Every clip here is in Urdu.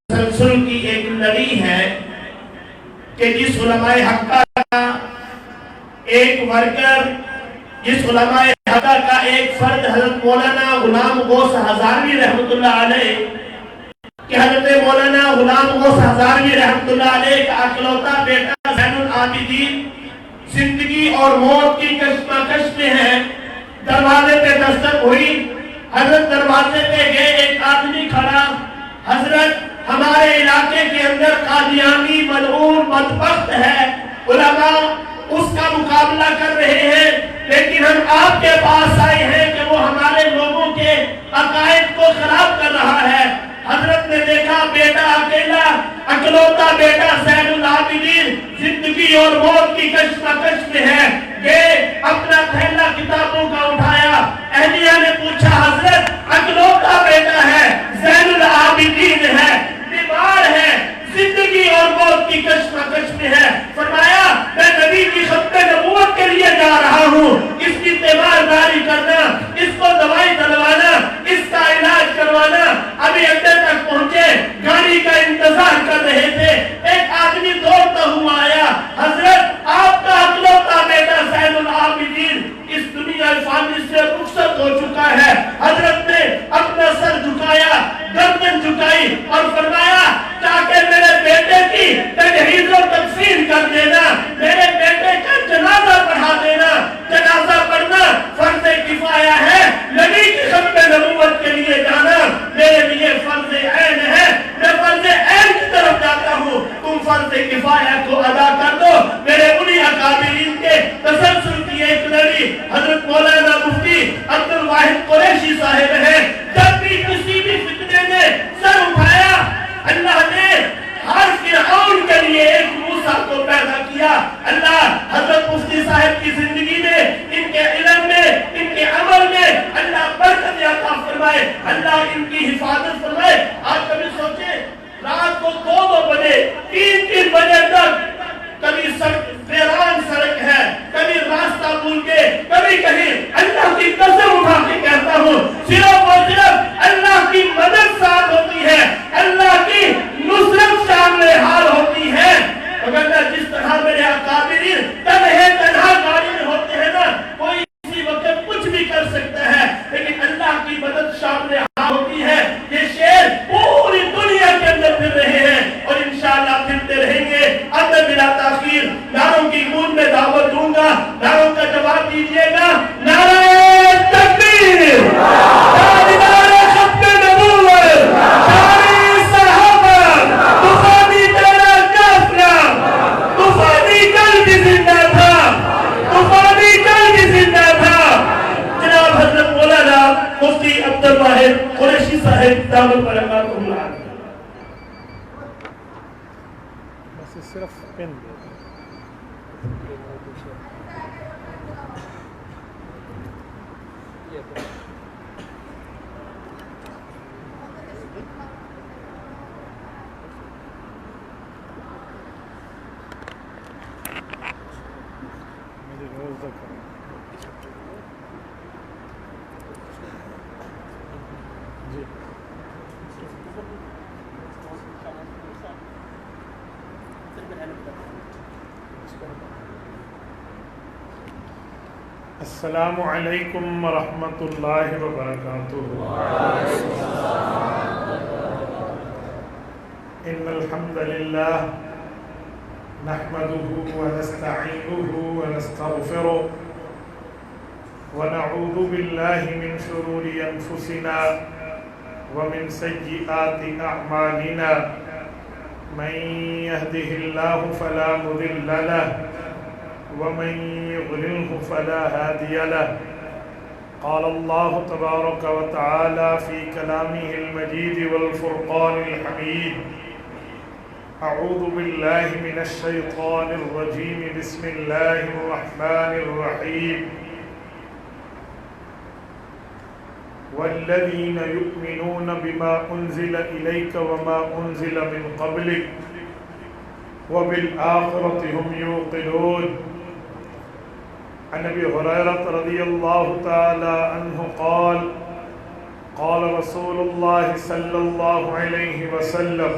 تسلسل کی ایک لڑی ہے کہ جس علماء حق کا ایک ورکر، جس علماء حق کا ایک فرد حضرت مولانا غلام غوث ہزاروی رحمۃ اللہ علیہ، کہ حضرت مولانا غلام غوث ہزاروی رحمۃ اللہ علیہ کا اکلوتا بیٹا زین العابدین زندگی اور موت کی کشمکش میں ہے۔ دروازے پہ دستک ہوئی، حضرت دروازے پہ گئے، ایک آدمی کھڑا، حضرت ہمارے علاقے کے اندر قادیانی ملعون بدبخت ہے، علماء اس کا مقابلہ کر رہے ہیں، لیکن ہم آپ کے پاس آئے ہیں کہ وہ ہمارے لوگوں کے عقائد کو خراب کر رہا ہے۔ حضرت نے دیکھا بیٹا اکیلا، اکلوتا بیٹا زین العابدین زندگی اور موت کی کشمکش میں ہے، گئے اپنا تھیلا کتابوں کا اٹھایا، اہلیہ نے پوچھا حضرت اکلوتا بیٹا ہے، زین العابدین ہے، بیمار ہے، زندگی اور موت کی کشمکش میں ہے، فرمایا میں نبی کی ختم نبوت کے لیے جا رہا ہوں، اس کی تیمارداری کرنا، اس کو دوائی دلوانا، اس کا علاج کروانا۔ ابھی اڈے تک پہنچے، گاڑی کا انتظار کر رہے تھے، ایک آدمی دوڑتا ہوا آیا، حضرت آپ کا اکلوتا بیٹا زین العابدین اس دنیا فانی سے رخصت ہو چکا ہے۔ حضرت نے اپنا سر جھکایا، گردن جھکائی اور فرمایا تاکہ میرے بیٹے کی تجہیز و تکفین کر دینا، میرے بیٹے کا جنازہ پڑھا دینا۔ جنازہ پڑھنا فرض کفایہ ہے، نبی کی ختم نبوت کے لیے جانا میرے لیے فرض عین ہے۔ میں فرض عین کی طرف جاتا ہوں، تم فرض کفایہ کو ادا کر دو۔ میرے انہی اکابرین کے تسلسل کی ایک لڑی حضرت مولانا مفتی عبد الواحد قریشی صاحب ہے۔ جب بھی کسی بھی فتنے نے سر اٹھایا، اللہ نے ہر فرعون کے لیے ایک موسیٰ کو پیدا کیا۔ اللہ حضرت مفتی صاحب کی زندگی میں، ان کے علم میں، ان کے عمل میں اللہ برکت عطا فرمائے، اللہ ان کی حفاظت فرمائے۔ آج کبھی سوچے رات کو 2 بجے 3 بجے تک کبھی ویران سڑک ہے، کبھی راستہ بھول کے، کبھی کہیں اللہ کی قسم اٹھا کے کہتا ہوں صرف اور صرف اللہ کی مدد ساتھ ہوتی ہے، اللہ کی نصرت شامل حال ہوتی ہے۔ اگر جس طرح میرے اکابرین تنہا گاڑی میں ہوتے ہیں نا، کوئی کسی وقت کچھ بھی کر سکتا ہے، لیکن اللہ کی مدد شامل حال ہوتی ہے۔ یہ شیر پوری دنیا کے اندر پھر رہے ہیں اور انشاءاللہ پھرتے رہیں گے۔ اب میں بلا تاخیر نعروں کی گونج میں دعوت دوں گا، نعروں کا جواب دیجیے گا۔ نعرہ تکبیر، تاجدار ختم نبوت، شان صحابہ، طوفانی تیرا قافلہ، طوفانی کل بھی زندہ تھا، طوفانی کل بھی زندہ تھا۔ جناب حضرت مولانا مفتی عبد الواحد قریشی صاحب دعوت برکاتہ اللہ۔ صرف پن السلام علیکم ورحمۃ اللہ وبرکاتہ۔ ان الحمد للہ نحمده ونستعینه ونستغفره ونعوذ باللہ من شرور انفسنا ومن سیئات اعمالنا، من يهده الله فلا مضل له ومن يضلله فلا هادي له۔ قال الله تبارك وتعالى في كلامه المجيد والفرقان الحميد: أعوذ بالله من الشيطان الرجيم، بسم الله الرحمن الرحيم: والذين يؤمنون بما أنزل إليك وما أنزل من قبلك وبالآخرة هم يوقنون۔ عن ابی ہریرہ رضی اللہ تعالی عنہ قال قال رسول الله صلى الله عليه وسلم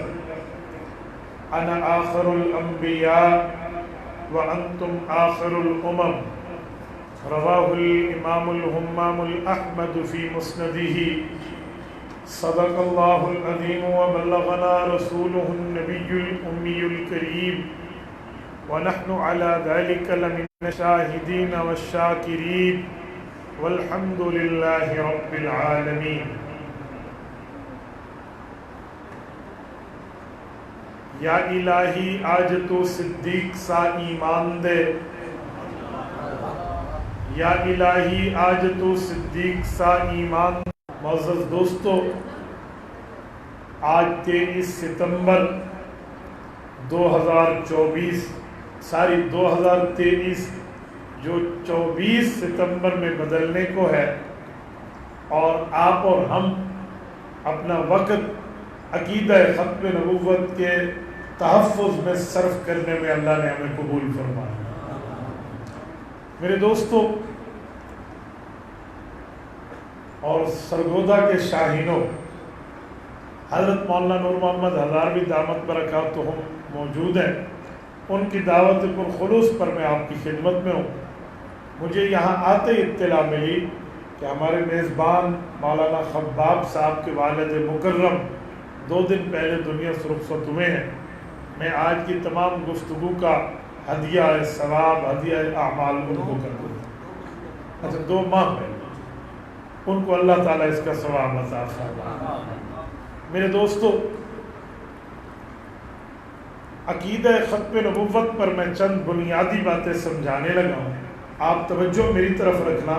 أنا آخر الأنبياء وأنتم آخر الأمم رواه الإمام الهمام الأحمد في مسنده صدق الله العظيم وبلغنا رسوله النبي الأمي الكريم ونحن على ذلك لمن الشاهدين والشاكرين والحمد لله رب العالمين. یا الہی آج تو صدیق سا ایمان دے، یا الہی آج تو صدیق سا ایمان دے. معزز دوستو، آج 23 ستمبر 2024 2023 جو 24 ستمبر میں بدلنے کو ہے، اور آپ اور ہم اپنا وقت عقیدہ ختم نبوت کے تحفظ میں صرف کرنے میں اللہ نے ہمیں قبول فرمایا. میرے دوستو اور سرگودا کے شاہینوں، حضرت مولانا نور محمد ہزاروی دامت برکاتہم موجود ہیں. ان کی دعوت پرخلوص پر میں آپ کی خدمت میں ہوں. مجھے یہاں آتے اطلاع ملی کہ ہمارے میزبان مولانا خباب صاحب کے والد مکرم 2 دن پہلے دنیا سے رخصت ہوئے ہیں. میں آج کی تمام گفتگو کا ہدیہ ثواب، ہدیہ اعمال ان کو کر دوں. اچھا 2 ماہ پہلے ان کو اللہ تعالیٰ اس کا ثواب عطا فرمائے. میرے دوستو، عقیدہ ختم نبوت پر میں چند بنیادی باتیں سمجھانے لگا ہوں. آپ توجہ میری طرف رکھنا.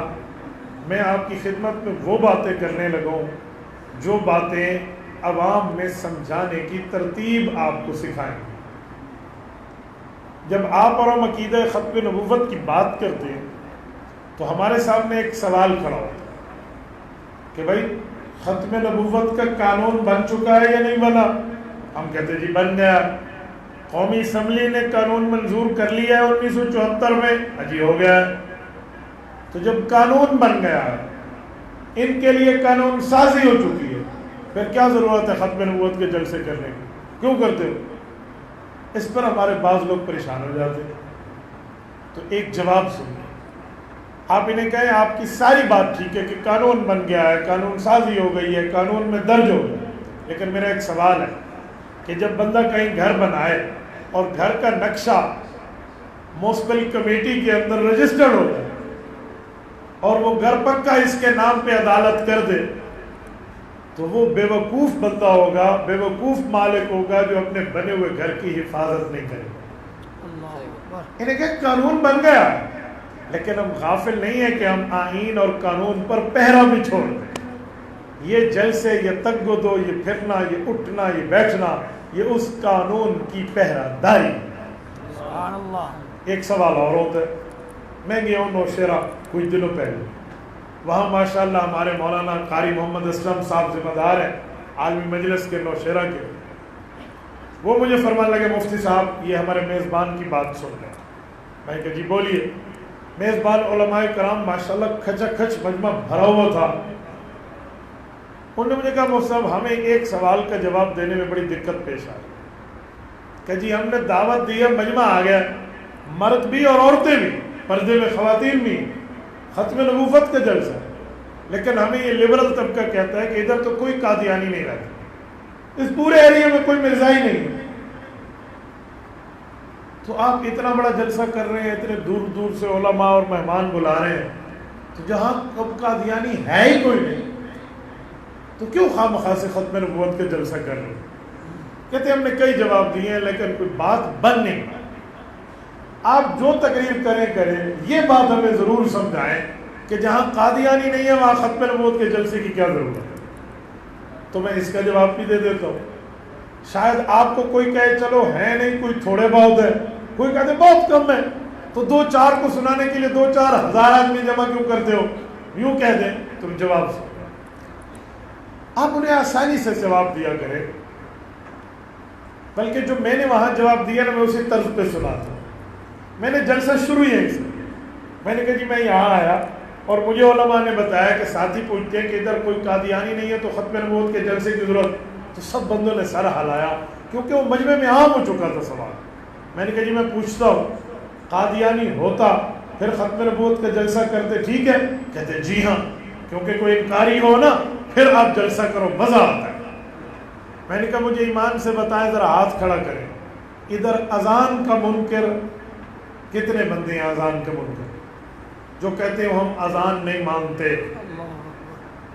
میں آپ کی خدمت میں وہ باتیں کرنے لگا ہوں جو باتیں عوام میں سمجھانے کی ترتیب آپ کو سکھائیں. جب آپ اور ہم عقیدہ ختم نبوت کی بات کرتے ہیں تو ہمارے سامنے ایک سوال کھڑا ہوتا ہے کہ بھائی ختم نبوت کا قانون بن چکا ہے یا نہیں بنا؟ ہم کہتے ہیں جی بن گیا. قومی اسمبلی نے قانون منظور کر لیا ہے 1974 میں، جی ہو گیا ہے. تو جب قانون بن گیا ہے، ان کے لیے قانون سازی ہو چکی ہے، پھر کیا ضرورت ہے ختم نبوت کے جلسے کرنے کی؟ کیوں کرتے ہو؟ اس پر ہمارے بعض لوگ پریشان ہو جاتے ہیں. تو ایک جواب سنیے. آپ انہیں کہیں آپ کی ساری بات ٹھیک ہے کہ قانون بن گیا ہے، قانون سازی ہو گئی ہے، قانون میں درج ہو گیا، لیکن میرا ایک سوال ہے کہ جب بندہ کہیں گھر بنائے اور گھر کا نقشہ میونسپل کمیٹی کے اندر رجسٹرڈ ہوتا ہے اور وہ گھر پکا اس کے نام پہ عدالت کر دے، تو وہ بے وقوف بندہ ہوگا، بے وقوف مالک ہوگا جو اپنے بنے ہوئے گھر کی حفاظت نہیں کرے گا. انہیں کہ قانون بن گیا، لیکن ہم غافل نہیں ہیں کہ ہم آئین اور قانون پر پہرا بھی چھوڑ دیں. یہ جلسے، یہ تگدو، یہ پھرنا، یہ اٹھنا، یہ بیٹھنا، یہ اس قانون کی پہرا داری. سبحان اللہ. ایک سوال اور ہوتا ہے. میں گیا ہوں نوشہرہ کچھ دنوں پہلے. وہاں ماشاءاللہ ہمارے مولانا قاری محمد اسلم صاحب ذمہ دار ہیں عالمی مجلس کے نوشہرہ کے. وہ مجھے فرمان لگے مفتی صاحب یہ ہمارے میزبان کی بات سن لیں. میں کہا جی بولیے. میزبان علماء کرام ماشاءاللہ کھچا کھچ مجمع بھرا ہوا تھا. انہوں نے مجھے کہا مفتی صاحب ہمیں ایک سوال کا جواب دینے میں بڑی دقت پیش آئی کہ جی ہم نے دعوت دی ہے، مجمع آ گیا، مرد بھی اور عورتیں بھی، پردے میں خواتین بھی، ختم نبوت کا جلسہ، لیکن ہمیں یہ لبرل طبقہ کہتا ہے کہ ادھر تو کوئی قادیانی نہیں رہتا، اس پورے ایریا میں کوئی مرزائی نہیں ہے. تو آپ اتنا بڑا جلسہ کر رہے ہیں، اتنے دور دور سے علماء اور مہمان بلا رہے ہیں، تو جہاں قادیانی ہے ہی کوئی نہیں تو کیوں خواہ مخواہ سے ختم نبوت کا جلسہ کر رہے ہیں؟ کہتے ہیں ہم نے کئی جواب دیے ہیں لیکن کوئی بات بن نہیں. آپ جو تقریر کریں یہ بات ہمیں ضرور سمجھائیں کہ جہاں قادیانی نہیں ہے وہاں ختم نبوت کے جلسے کی کیا ضرورت ہے. تو میں اس کا جواب بھی دے دیتا ہوں. شاید آپ کو کوئی کہے چلو ہے نہیں، کوئی تھوڑے بہت ہے، کوئی کہتے بہت کم ہے، تو 2-4 کو سنانے کے لیے 2-4 ہزار آدمی جمع کیوں کرتے ہو؟ یوں کہہ دیں تم جواب سن. آپ انہیں آسانی سے جواب دیا کریں. بلکہ جو میں نے وہاں جواب دیا نا میں اسی طرز پہ سناتا ہوں. میں نے جلسہ شروع ہی ہے اس میں نے کہا جی میں یہاں آیا اور مجھے علماء نے بتایا کہ ساتھی پوچھتے ہیں کہ ادھر کوئی قادیانی نہیں ہے تو ختم نبوت کے جلسے کی ضرورت، تو سب بندوں نے سر ہلایا کیونکہ وہ مجمع میں عام ہو چکا تھا سوال۔ میں نے کہا جی میں پوچھتا ہوں قادیانی ہوتا پھر ختم نبوت کا جلسہ کرتے ٹھیک ہے؟ کہتے جی ہاں، کیونکہ کوئی انکاری ہو نا پھر آپ جلسہ کرو مزہ آتا ہے۔ میں نے کہا مجھے ایمان سے بتائیں، ذرا ہاتھ کھڑا کریں، ادھر اذان کا منکر کتنے بندے ہیں؟ اذان کے منکر جو کہتے ہیں ہم اذان نہیں مانتے،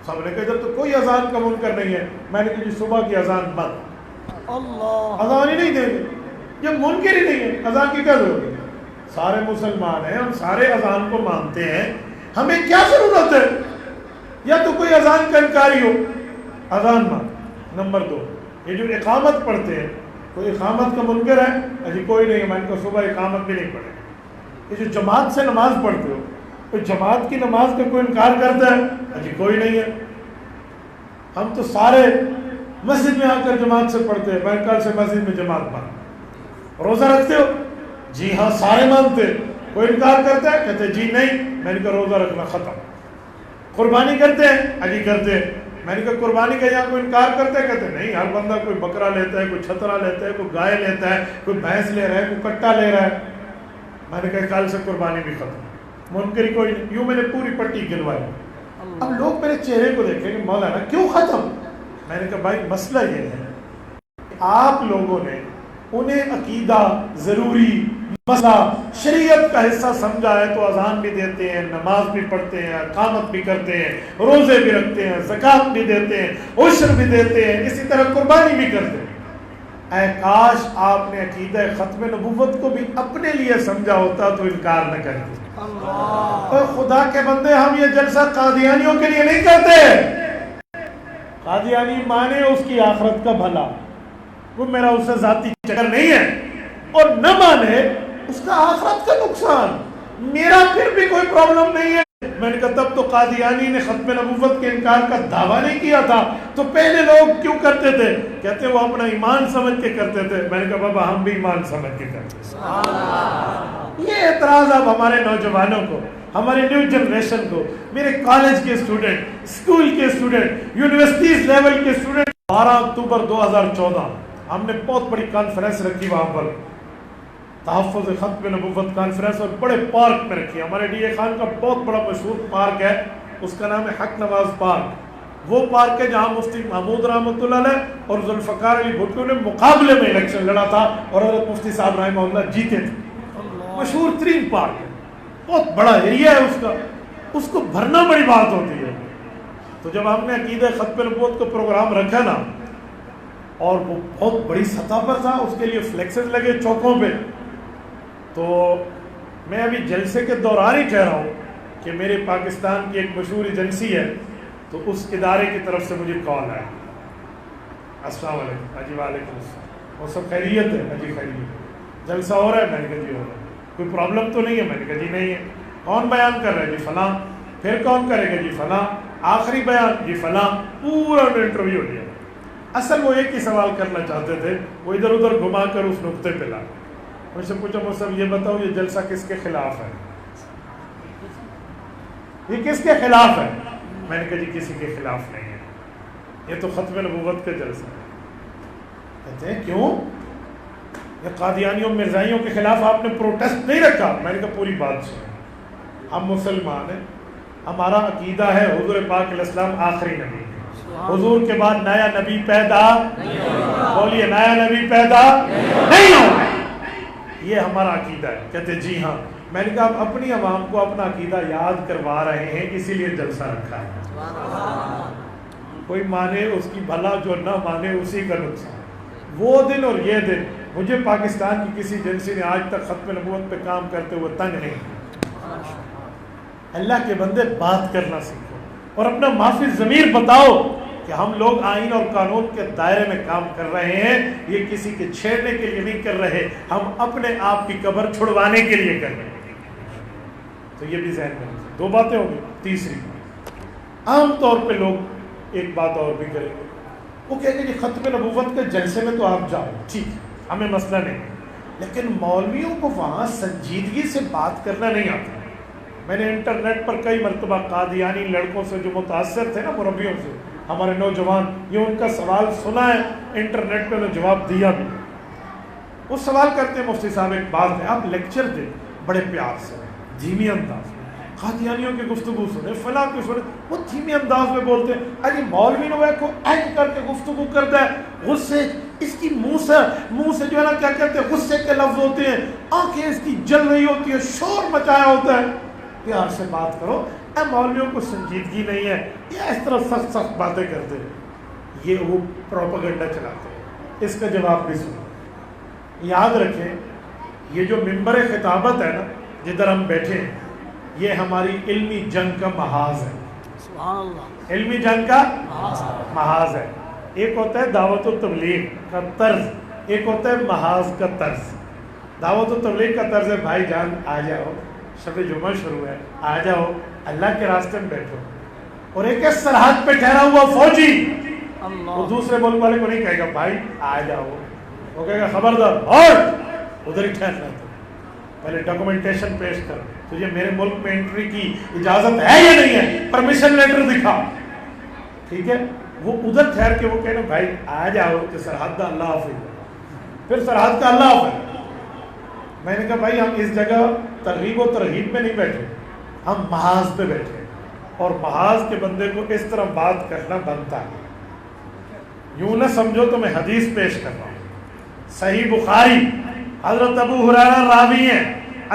سب نے کہا ادھر تو کوئی اذان کا منکر نہیں ہے۔ میں نے کہا جی صبح کی اذان بند، اذان ہی نہیں دیں گے، یہ منکر ہی نہیں ہے، اذان کی کیا ضرورت ہے؟ سارے مسلمان ہیں، ہم سارے اذان کو مانتے ہیں، ہمیں کیا ضرورت ہے؟ یا تو کوئی اذان کا انکاری ہو، اذان مان۔ نمبر 2، یہ جو اقامت پڑھتے ہیں، کوئی اقامت کا منکر ہے؟ اجی کوئی نہیں ہے۔ میں نے کہا صبح اقامت بھی نہیں پڑھے۔ یہ جو جماعت سے نماز پڑھتے ہو، کوئی جماعت کی نماز کا کوئی انکار کرتا ہے؟ اجی کوئی نہیں ہے۔ ہم تو سارے مسجد میں آ کر جماعت سے پڑھتے ہیں، میں کل سے مسجد میں جماعت پڑھ۔ روزہ رکھتے ہو؟ جی ہاں سارے مانتے۔ کوئی انکار کرتا ہے؟ کہتے جی نہیں۔ میں نے کہا روزہ رکھنا ختم۔ قربانی کرتے ہیں؟ اجی کرتے ہیں۔ میں نے کہا قربانی کا یہاں کوئی انکار کرتا ہے؟ کہتے نہیں، ہر بندہ کوئی بکرا لیتا ہے، کوئی چھترا لیتا ہے، کوئی گائے لیتا ہے، کوئی بھینس لے رہا ہے، کوئی کٹا لے رہا ہے۔ میں نے کہا کل سے قربانی بھی ختم، منکر کوئی نہیں۔ یوں میں نے پوری پٹی گنوائی۔ اب لوگ میرے چہرے کو دیکھیں کہ مولانا کیوں ختم؟ میں نے کہا بھائی مسئلہ یہ ہے کہ آپ لوگوں نے انہیں عقیدہ ضروری مسئلہ شریعت کا حصہ سمجھا ہے تو اذان بھی دیتے ہیں، نماز بھی پڑھتے ہیں، اقامت بھی کرتے ہیں، روزے بھی رکھتے ہیں، زکوٰۃ بھی دیتے ہیں، عشر بھی دیتے ہیں، اسی طرح قربانی بھی کرتے ہیں۔ اے کاش آپ نے عقیدہ ختم نبوت کو بھی اپنے لیے سمجھا ہوتا تو انکار نہ کرتے۔ اور خدا کے بندے ہم یہ جلسہ قادیانیوں کے لیے نہیں کرتے۔ قادیانی مانے اس کی آخرت کا بھلا، وہ میرا اس سے ذاتی چکر نہیں ہے، اور نہ مانے اس کا آخرت کا نقصان، میرا پھر بھی کوئی پرابلم نہیں ہے۔ میں نے کہا تب تو قادیانی نے ختم نبوت کے انکار کا دعویٰ نہیں کیا تھا، تو پہلے لوگ کیوں کرتے تھے؟ کہتے وہ اپنا ایمان سمجھ کے کرتے تھے۔ میں نے کہا بابا ہم بھی ایمان سمجھ کے کرتے ہیں۔ یہ اعتراض اب ہمارے نوجوانوں کو، ہمارے نیو جنریشن کو، میرے کالج کے اسٹوڈنٹ، اسکول کے اسٹوڈنٹ، یونیورسٹیز لیول کے اسٹوڈنٹ، 12 اکتوبر 2014 ہم نے بہت بڑی کانفرنس رکھی وہاں پر، تحفظ ختم نبوت کانفرنس، اور بڑے پارک میں رکھی۔ ہمارے ڈی اے خان کا بہت بڑا مشہور پارک ہے، اس کا نام ہے حق نواز پارک۔ وہ پارک ہے جہاں مفتی محمود رحمۃ اللہ علیہ اور ذوالفقار علی بھٹو نے مقابلے میں الیکشن لڑا تھا اور حضرت مفتی صاحب رحمہ اللہ جیتے تھے۔ مشہور ترین پارک ہے، بہت بڑا ایریا ہے اس کا، اس کو بھرنا بڑی بات ہوتی ہے۔ تو جب ہم نے عقیدہ ختم نبوت کا پروگرام رکھا نا، اور وہ بہت بڑی سطح پر تھا، اس کے لیے فلیکسز لگے چوکوں پہ، تو میں ابھی جلسے کے دوران ہی کہہ رہا ہوں کہ میرے پاکستان کی ایک مشہور ایجنسی ہے، تو اس ادارے کی طرف سے مجھے کال آیا، السلام علیکم۔ اجی وعلیکم السلام، وہ سب خیریت ہے؟ اجی خیریت، جلسہ ہو رہا ہے؟ میں نے کہا جی ہو رہا ہے، کوئی پرابلم تو نہیں ہے؟ میں نے کہا جی نہیں ہے۔ کون بیان کر رہا ہے؟ جی فلاں۔ پھر کون کرے گا؟ جی فلاں۔ آخری بیان؟ جی فلاں۔ پورا انٹرویو لیا۔ اصل وہ ایک ہی سوال کرنا چاہتے تھے، وہ ادھر ادھر گھما کر اس نقطے پہ لا۔ مجھ سے پوچھا مجھ سے یہ بتاؤ یہ جلسہ کس کے خلاف ہے؟ یہ کس کے خلاف ہے؟ میں نے کہا جی کسی کے خلاف نہیں ہے، یہ تو ختم نبوت کا جلسہ ہے۔ کہتے ہیں کیوں؟ یہ قادیانیوں مرزائیوں کے خلاف آپ نے پروٹیسٹ نہیں رکھا؟ میں نے کہا پوری بات سنیں، ہم مسلمان ہیں، ہمارا عقیدہ ہے حضور پاک علیہ السلام آخری نبی ہے، حضور کے بعد نیا نبی پیدا بولیے نیا نبی پیدا نہیں ہوگا، یہ ہمارا عقیدہ ہے۔ کہتے جی ہاں۔ میں نے کہا آپ اپنی عوام کو اپنا عقیدہ یاد کروا رہے ہیں، اسی لیے جلسہ رکھا ہے۔ کوئی مانے اس کی بھلا، جو نہ مانے اسی کا نقصان۔ وہ دن اور یہ دن مجھے پاکستان کی کسی ایجنسی نے آج تک ختم نبوت پہ کام کرتے ہوئے تنگ نہیں۔ اللہ کے بندے بات کرنا سیکھو اور اپنا معافی ضمیر بتاؤ کہ ہم لوگ آئین اور قانون کے دائرے میں کام کر رہے ہیں، یہ کسی کے چھیڑنے کے لیے نہیں کر رہے، ہم اپنے آپ کی قبر چھڑوانے کے لیے کر رہے ہیں۔ تو یہ بھی ذہن میں رکھیں۔ 2 باتیں ہوں گی۔ تیسری، عام طور پہ لوگ ایک بات اور بھی کریں گے، وہ کہیں گے کہ ختم نبوت کے جلسے میں تو آپ جاؤ، ٹھیک ہے، ہمیں مسئلہ نہیں، لیکن مولویوں کو وہاں سنجیدگی سے بات کرنا نہیں آتا۔ میں نے انٹرنیٹ پر کئی مرتبہ قادیانی لڑکوں سے جو متاثر تھے نا مربیوں سے، ہمارے نوجوان، یہ ان کا سوال سنا ہے انٹرنیٹ پہ، میں جواب دیا بھی۔ وہ سوال کرتے ہیں مفتی صاحب ایک بات ہے، آپ لیکچر دیں بڑے پیار سے، دھیمی انداز میں، قادیانیوں کی گفتگو سنے، فلاں کی سنے، وہ دھیمی انداز میں بولتے ہیں، ارے مولوی نے کو این کر کے گفتگو کرتا ہے، غصے اس کی منہ سے جو ہے نا کیا کہتے ہیں، غصے کے لفظ ہوتے ہیں، آنکھیں اس کی جل رہی ہوتی ہے، شور مچایا ہوتا ہے۔ پیار سے بات کرو، اے مولویوں کو سنجیدگی نہیں ہے، یہ اس طرح سخت سخت باتیں کرتے ہیں، یہ وہ پروپیگنڈا چلاتے ہیں۔ اس کا جواب بھی سنو، یاد رکھیں یہ جو ممبر خطابت ہے نا جدھر ہم بیٹھے ہیں، یہ ہماری علمی جنگ کا محاذ ہے۔ سبحان اللہ، علمی جنگ کا محاذ ہے۔ ایک ہوتا ہے دعوت و تبلیغ کا طرز، ایک ہوتا ہے محاذ کا طرز۔ دعوت و تبلیغ کا طرز ہے بھائی جان آ جاؤ، شب جمعہ شروع ہے، آ جاؤ اللہ کے راستے میں بیٹھو۔ اور ایک ہے سرحد پہ ٹھہرا ہوا فوجی، وہ دوسرے ملک والے کو نہیں کہے گا بھائی آ جاؤ، وہ کہے گا خبردار اور ادھر ہی ٹھہرنا، تو پہلے ڈاکومنٹیشن پیش کر، تجھے میرے ملک میں انٹری کی اجازت ہے یا نہیں ہے، پرمیشن لیٹر دکھا، ٹھیک ہے۔ وہ ادھر ٹھہر کے وہ کہنا بھائی آ جاؤ کہ سرحد کا اللہ حافظ، پھر سرحد کا اللہ حافظ۔ میں نے کہا بھائی ہم اس جگہ ترغیب و ترغیب میں نہیں بیٹھے، ہم محاذ پہ بیٹھے، اور محاذ کے بندے کو اس طرح بات کرنا بنتا ہے۔ یوں نہ سمجھو تو میں حدیث پیش کر رہا ہوں، صحیح بخاری، حضرت ابو ہریرہ راوی ہیں،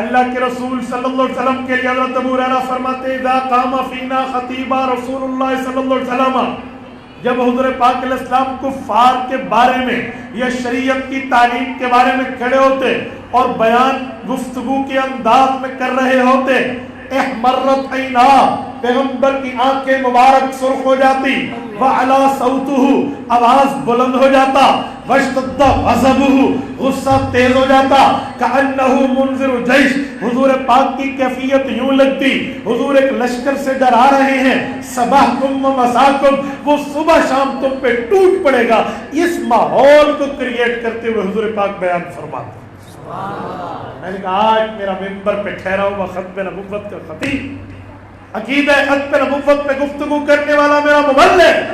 اللہ کے رسول صلی اللہ علیہ وسلم کے لیے حضرت ابو ہریرہ فرماتے اذا قام فینا خطیبا رسول اللہ صلی اللہ علیہ وسلم، جب حضور پاک علیہ السلام کفار کے بارے میں یا شریعت کی تعلیم کے بارے میں کھڑے ہوتے اور بیان گفتگو کے انداز میں کر رہے ہوتے، احمرت عینا، پیغمبر کی آنکھیں مبارک سرخ ہو جاتی، وعلا صوتہ، آواز بلند ہو جاتا، واشتد غضبہ، غصہ تیز ہو جاتا، کأنہ منذر جیش، حضور پاک کی کیفیت یوں لگتی حضور ایک لشکر سے ڈرا رہے ہیں، صباحکم و مساکم، وہ صبح شام تم پہ ٹوٹ پڑے گا، اس ماحول کو کریٹ کرتے ہوئے حضور پاک بیان فرماتے۔ میں نے کہا آج میرا ممبر پہ ٹھہرا ہوا ختم نبوت کا خطیب، عقیدہ ختم نبوت پہ گفتگو کرنے والا میرا مبلغ،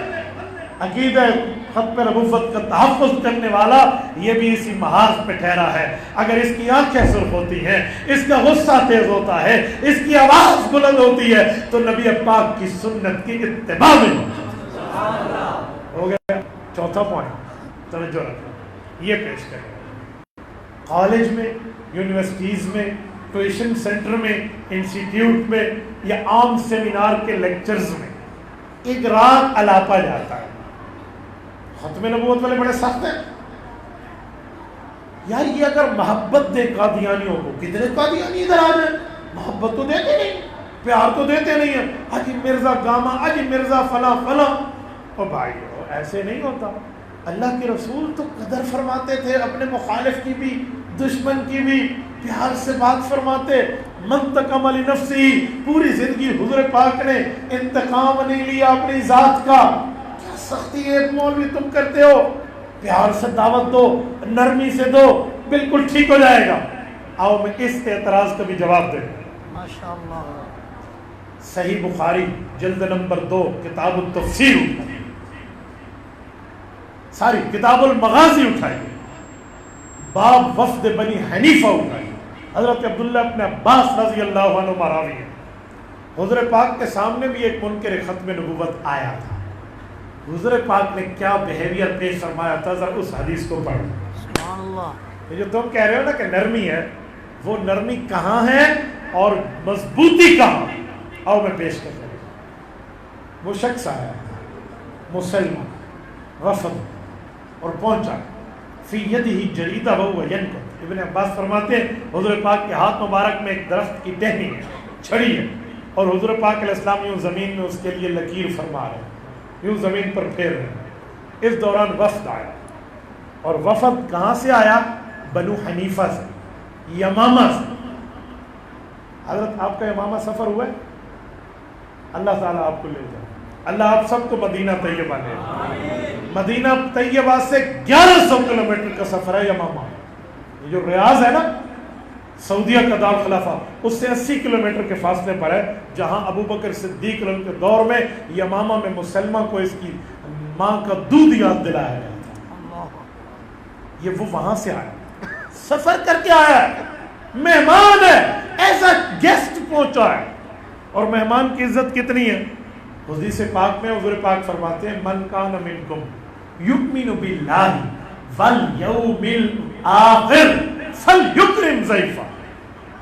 عقیدہ ختم نبوت کا تحفظ کرنے والا، یہ بھی اسی محاذ پہ ٹھہرا ہے۔ اگر اس کی آنکھیں سرخ ہوتی ہیں، اس کا غصہ تیز ہوتا ہے، اس کی آواز بلند ہوتی ہے، تو نبی پاک کی سنت کی اتباع میں ہو گیا۔ چوتھا پوائنٹ توجہ رکھو، یہ پیش کریں، کالج میں، یونیورسٹیز میں، ٹیوشن سینٹر میں، انسٹیٹیوٹ میں یا عام سیمینار کے لیکچرز میں ایک رات الاپا جاتا ہے، ختم نبوت والے بڑے سخت ہیں یار، یہ اگر محبت دے قادیانیوں کو، کتنے قادیانی ادھر آ جائیں، محبت تو دیتے نہیں، پیار تو دیتے نہیں ہیں، اجی مرزا گاما، اجی مرزا فلاں فلاں، اور بھائیو ایسے نہیں ہوتا۔ اللہ کے رسول تو قدر فرماتے تھے اپنے مخالف کی بھی، دشمن کی بھی، پیار سے بات فرماتے، منتقم لنفسی، پوری زندگی حضور پاک نے انتقام نہیں لیا اپنی ذات کا۔ کیا سختی ایک مولوی تم کرتے ہو، پیار سے دعوت دو، نرمی سے دو، بالکل ٹھیک ہو جائے گا۔ آؤ میں اس اعتراض کا بھی جواب دے دوں۔ ماشاءاللہ، صحیح بخاری جلد نمبر 2 کتاب التفسیر اٹھائیے، ساری کتاب المغازی اٹھائیے، باب وفد بنی حنیفہ اٹھائیے، حضرت عبداللہ ابن عباس رضی اللہ عنہ مراوی ہے، حضور پاک کے سامنے بھی ایک منکر ختم نبوت آیا تھا، حضور پاک نے کیا بیہیویئر پیش فرمایا تھا، ذرا اس حدیث کو پڑھو۔ سبحان اللہ، یہ جو تم کہہ رہے ہو نا کہ نرمی ہے، وہ نرمی کہاں ہے اور مضبوطی کہاں؟ آؤ میں پیش کر رہا ہوں۔ وہ شخص آیا مسلمان وفد اور پہنچا، فی یدہ جریدہ وہو ینکت، ابن عباس فرماتے ہیں حضور پاک کے ہاتھ مبارک میں ایک درخت کی ٹہنی ہے، چھڑی ہے، اور حضور پاک علیہ السلام یوں زمین میں اس کے لیے لکیر فرما رہے ہیں، یوں زمین پر پھیر رہے ہیں۔ اس دوران وفد آیا، اور وفد کہاں سے آیا؟ بنو حنیفہ سے، یمامہ سے۔ حضرت آپ کا یمامہ سفر ہوا ہے؟ اللہ تعالیٰ آپ کو لے جائے، اللہ آپ سب کو مدینہ طیبہ لے جائے۔ مدینہ طیبہ سے 1100 کلومیٹر کا سفر ہے یمامہ، یہ جو ریاض ہے نا، سعودیہ کا دارالخلافہ اس سے 80 کلومیٹر کے فاصلے پر ہے، جہاں ابو بکر صدیق کے دور میں یمامہ میں مسلمہ کو اس کی ماں کا دودھ یاد دلایا گیا تھا۔ یہ وہ وہاں سے آیا، سفر کر کے آیا ہے، مہمان ہے، ایسا گیسٹ پہنچا ہے۔ اور مہمان کی عزت کتنی ہے؟ حدیث پاک میں حضور پاک فرماتے ہیں من کان منکم یؤمن باللہ والیوم الآخر فلیکرم ضیفہ۔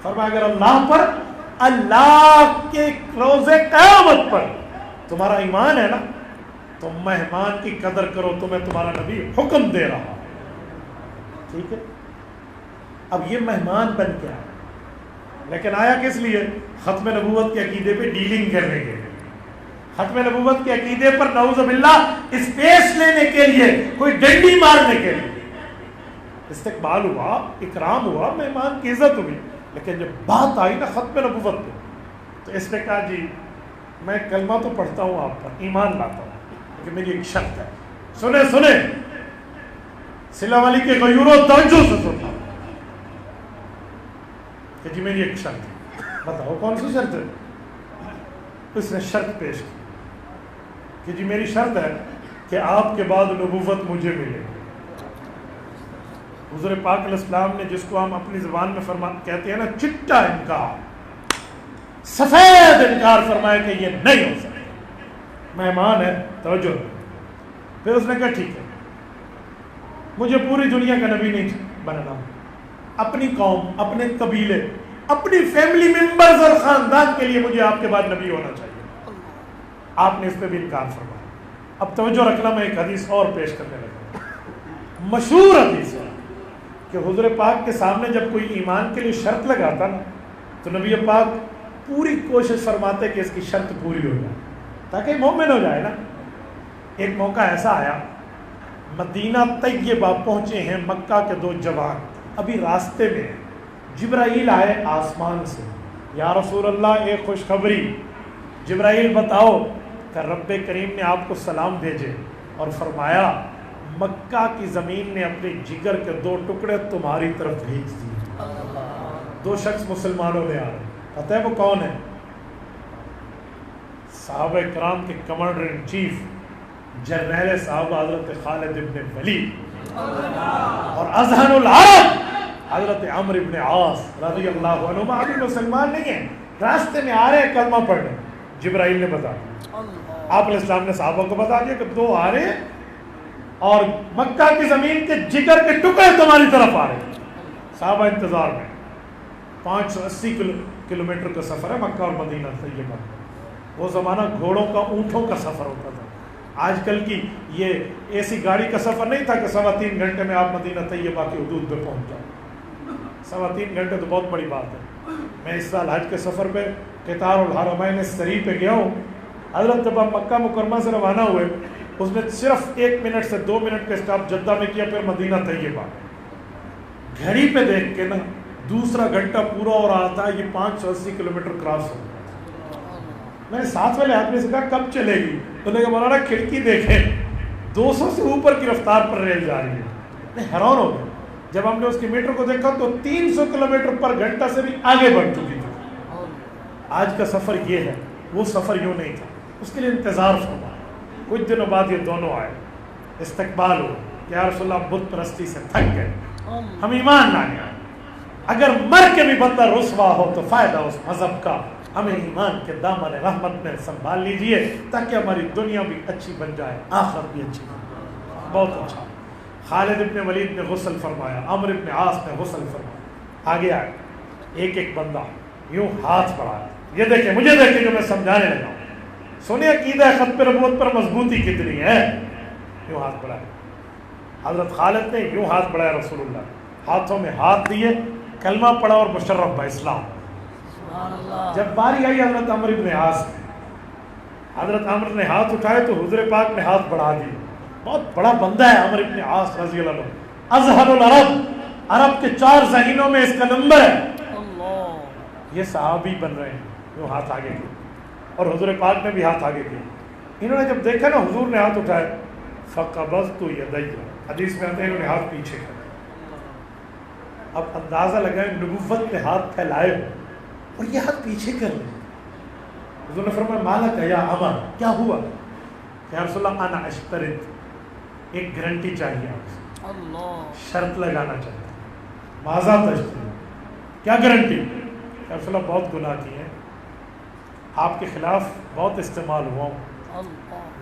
فرمایا اگر اللہ پر، اللہ کے روز قیامت پر تمہارا ایمان ہے نا تو مہمان کی قدر کرو، تمہیں تمہارا نبی حکم دے رہا۔ ٹھیک ہے، اب یہ مہمان بن کے آیا، لیکن آیا کس لیے؟ ختم نبوت کے عقیدے پہ ڈیلنگ کرنے کے لیے، ختم نبوت کے عقیدے پر نعوذ باللہ اسپیس لینے کے لیے، کوئی ڈنڈی مارنے کے لیے۔ استقبال ہوا، اکرام ہوا، مہمان کی عزت ہوئی، لیکن جب بات آئی نا ختم نبوت پہ تو اس نے کہا جی میں کلمہ تو پڑھتا ہوں آپ پر، ایمان لاتا ہوں، لیکن میری ایک شرط ہے۔ سنیں سلام علی کے غیوروں توجہ سے سننا کہ جی میری ایک شرط ہے۔ بتاؤ کون سی شرط ہے؟ اس نے شرط پیش کی کہ جی میری شرط ہے کہ آپ کے بعد نبوت مجھے ملے۔ حضور پاک علیہ السلام نے، جس کو ہم اپنی زبان میں کہتے ہیں نا چٹا انکار، سفید انکار فرمایا کہ یہ نہیں ہو سکتا، مہمان ہے، توجہ۔ پھر اس نے کہا ٹھیک ہے، مجھے پوری دنیا کا نبی نہیں بننا، اپنی قوم، اپنے قبیلے، اپنی فیملی ممبرز اور خاندان کے لیے مجھے آپ کے بعد نبی ہونا چاہیے۔ آپ نے اس پہ بھی انکار فرمایا۔ اب توجہ رکھنا، میں ایک حدیث اور پیش کرنے لگا، مشہور حدیث ہے کہ حضور پاک کے سامنے جب کوئی ایمان کے لیے شرط لگاتا نا تو نبی پاک پوری کوشش فرماتے کہ اس کی شرط پوری ہو جائے تاکہ مومن ہو جائے نا۔ ایک موقع ایسا آیا، مدینہ طیبہ پہنچے ہیں مکہ کے دو جوان، ابھی راستے میں جبرائیل آئے آسمان سے، یا رسول اللہ ایک خوشخبری۔ جبرائیل بتاؤ کہ رب کریم نے آپ کو سلام بھیجے اور فرمایا مکہ کی زمین نے اپنے جگر کے 2 ٹکڑے تمہاری طرف بھیج دیے۔ 2 شخص مسلمانوں میں آ رہے، پتہ ہے وہ کون ہے؟ صحابہ کرام کے کمانڈر ان چیف، جرنیل صاحب حضرت خالد ابن ولید اور اذہن العرب حضرت عمرو ابن عاص رضی اللہ عنہما۔ ابھی مسلمان نہیں ہیں، راستے میں آ رہے ہیں کلمہ پڑھنے، جبرائیل نے بتا دیا، آپ علیہ السلام نے صحابہ کو بتا دیا کہ 2 آ رہے ہیں اور مکہ کی زمین کے جگر کے ٹکڑے تمہاری طرف آ رہے ہیں۔ صحابہ انتظار میں، 580 کلومیٹر کا سفر ہے مکہ اور مدینہ طیبہ۔ وہ زمانہ گھوڑوں کا، اونٹوں کا سفر ہوتا تھا، آج کل کی یہ اے سی گاڑی کا سفر نہیں تھا کہ 3.25 گھنٹے میں آپ مدینہ طیبہ کی حدود پہ پہنچ جائیں۔ 3.25 گھنٹے تو بہت بڑی بات ہے۔ میں اس سال حج کے سفر پہ قطار الحرمین سری پہ گیا ہوں۔ حضرت جب آپ مکہ مکرمہ سے روانہ ہوئے، اس نے صرف 1 منٹ سے 2 منٹ کا اسٹاپ جدہ میں کیا، پھر مدینہ طیبہ۔ گھڑی پہ دیکھ کے نا دوسرا گھنٹہ پورا ہو رہا تھا، یہ 580 کلومیٹر کراس ہو گیا۔ میں نے ساتھ والے آدمی سے کہا کب چلے گی؟ تو نے کہا مولانا کھڑکی دیکھیں 200 سے اوپر کی رفتار پر ریل جا رہی ہے۔ میں حیران ہو گیا جب ہم نے اس کی میٹر کو دیکھا تو 300 کلومیٹر پر گھنٹہ سے بھی آگے بڑھ چکی تھی۔ آج کا سفر یہ ہے، وہ سفر یوں نہیں تھا، اس کے لیے انتظار فرمایا۔ کچھ دنوں بعد یہ دونوں آئے، استقبال ہو کہ یا رسول اللہ بت پرستی سے تھک گئے، ہم ایمان لانے آئے، اگر مر کے بھی بندہ رسوا ہو تو فائدہ اس مذہب کا، ہمیں ایمان کے دامن رحمت میں سنبھال لیجئے تاکہ ہماری دنیا بھی اچھی بن جائے، آخرت بھی اچھی بن جائے۔ بہت اچھا۔ خالد ابن ولید نے غسل فرمایا، عمرو ابن عاص نے غسل فرمایا، آگے آئے، ایک ایک بندہ یوں ہاتھ بڑھایا، یہ دیکھیں مجھے دیکھیں جو میں سمجھانے لگا ہوں، سنیں عقیدہ ختم نبوت پر مضبوطی کتنی ہے۔ یوں ہاتھ بڑھایا، حضرت خالد نے یوں ہاتھ بڑھایا، رسول اللہ ہاتھوں میں ہاتھ دیے، کلمہ پڑھا اور مشرف با اسلام۔ جب باری آئی حضرت عمرو ابن عاص، حضرت عمرو نے ہاتھ اٹھائے تو حضور پاک نے ہاتھ بڑھا دیے۔ بہت بڑا بندہ ہے عمرو ابن عاص رضی اللہ عنہ، اذہن العرب، عرب کے 4 ذہینوں میں اس کا نمبر ہے۔ یہ صحابی بن رہے ہیں، یوں ہاتھ آگے کیے اور حضور پاک نے بھی ہاتھ آگے کیے۔ انہوں نے جب دیکھا نا حضور نے ہاتھ اٹھائے، فقبضت یدی، حدیث میں آتا ہے انہوں نے ہاتھ پیچھے کیا، اب اندازہ لگائیں نبوت پہ ہاتھ پھیلائے ہو اور یہ ہاتھ پیچھے کر لیں. حضور نے فرمایا مالک یا عمر, کیا ہوا؟ یا رسول اللہ انا اشترط, ایک گارنٹی چاہیے آپ سے, شرط لگانا چاہتا ہوں. ماذا تشتری, کیا گارنٹی؟ یا رسول اللہ بہت گناہ کیے ہیں, آپ کے خلاف بہت استعمال ہوا ہوں.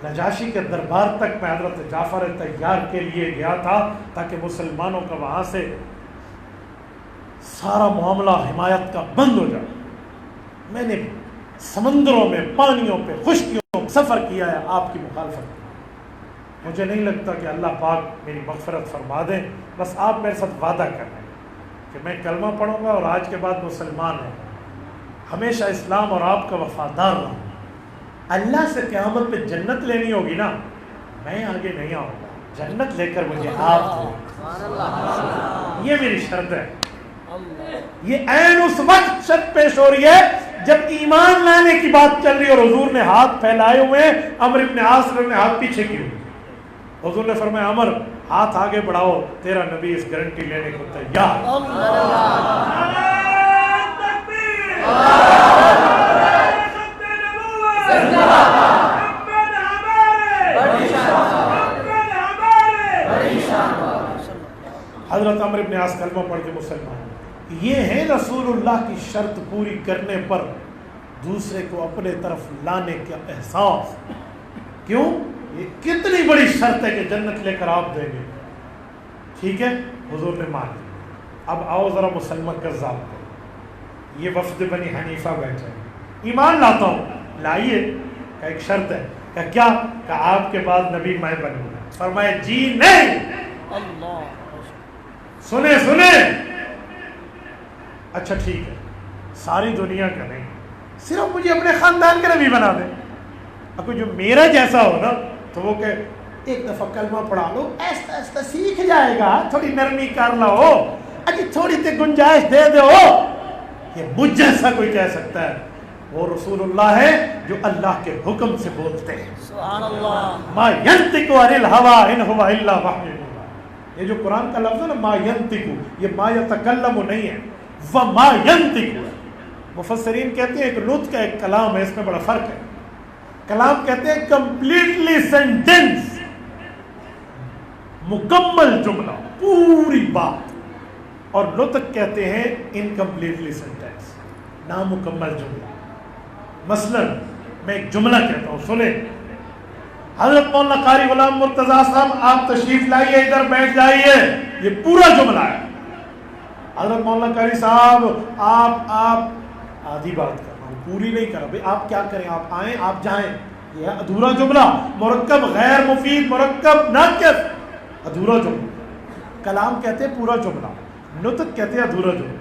نجاشی کے دربار تک میں حضرت جعفر طیار کے لیے گیا تھا تاکہ مسلمانوں کا وہاں سے سارا معاملہ حمایت کا بند ہو جائے. میں نے سمندروں میں, پانیوں پہ, خشکیوں میں سفر کیا ہے آپ کی مخالفت. مجھے نہیں لگتا کہ اللہ پاک میری مغفرت فرما دیں. بس آپ میرے ساتھ وعدہ کر رہے ہیں کہ میں کلمہ پڑھوں گا اور آج کے بعد مسلمان ہوں, ہمیشہ اسلام اور آپ کا وفادار رہوں. اللہ سے قیامت پہ جنت لینی ہوگی نا, میں آگے نہیں آؤں گا, جنت لے کر مجھے آپ دو. یہ میری شرط ہے. یہ عین اس وقت شرط پیش ہو رہی ہے جب ایمان لانے کی بات چل رہی ہے اور حضور نے ہاتھ پھیلائے ہوئے, عمرو بن عاص نے ہاتھ پیچھے کیے. حضور نے فرمایا عمر ہاتھ آگے بڑھاؤ, تیرا نبی اس گارنٹی لینے کو تیار. حضرت عمرو بن عاص کلمہ پڑھ کے مسلمان. یہ ہے رسول اللہ کی شرط پوری کرنے پر دوسرے کو اپنے طرف لانے کا احساس. کیوں؟ یہ کتنی بڑی شرط ہے کہ جنت لے کر آپ دیں گے. ٹھیک ہے, حضور نے مان لی. اب آؤ ذرا مسلمان کذاب کو, یہ وفد بنی حنیفہ بیٹھے ہیں, ایمان لاتا ہوں. لائیے, کہ ایک شرط ہے. کہ کیا؟ کہ آپ کے بعد نبی میں بنوں گا. فرمائے جی نہیں. سنیں سنیں, اچھا ٹھیک ہے, ساری دنیا کا نہیں, صرف مجھے اپنے خاندان کا نبی بنا دیں. اب کوئی جو میرا جیسا ہو نا تو وہ کہ ایک دفعہ کلمہ پڑھا لو, ایسا ایسا سیکھ جائے گا, تھوڑی نرمی کر لو, اچھی تھوڑی سی گنجائش دے دو. یہ مجھ جیسا کوئی کہہ سکتا ہے؟ وہ رسول اللہ ہے جو اللہ کے حکم سے بولتے ہیں. سبحان اللہ. ما ینطق عن الہوی ان هو الا وحی یوحی. یہ جو قرآن کا لفظ ہے نا ما ینطق, یہ ما یتکلم نہیں ہے, وما ینطق. مفسرین کہتے ہیں ایک نطق ہے, ایک کلام ہے, اس میں بڑا فرق ہے. کلام کہتے ہیں کمپلیٹلی سینٹینس, مکمل جملہ, پوری بات. اور نطق کہتے ہیں انکمپلیٹلی سینٹینس, نامکمل جملہ. مثلا میں ایک جملہ کہتا ہوں, سنیں. حضرت مولانا قاری غلام مرتضیٰ صاحب آپ تشریف لائیے, ادھر بیٹھ جائیے, یہ پورا جملہ ہے. حضرت مولانا قاری صاحب آپ آدھی بات کر رہا ہوں, پوری نہیں کر رہا. بھائی آپ کیا کریں, آپ آئیں آپ جائیں, یہ ہے ادھورا جملہ. مرکب غیر مفید, مرکب ناقص, ادھورا جملہ. کلام کہتے ہیں پورا جملہ, نطق کہتے ہیں ادھورا جملہ.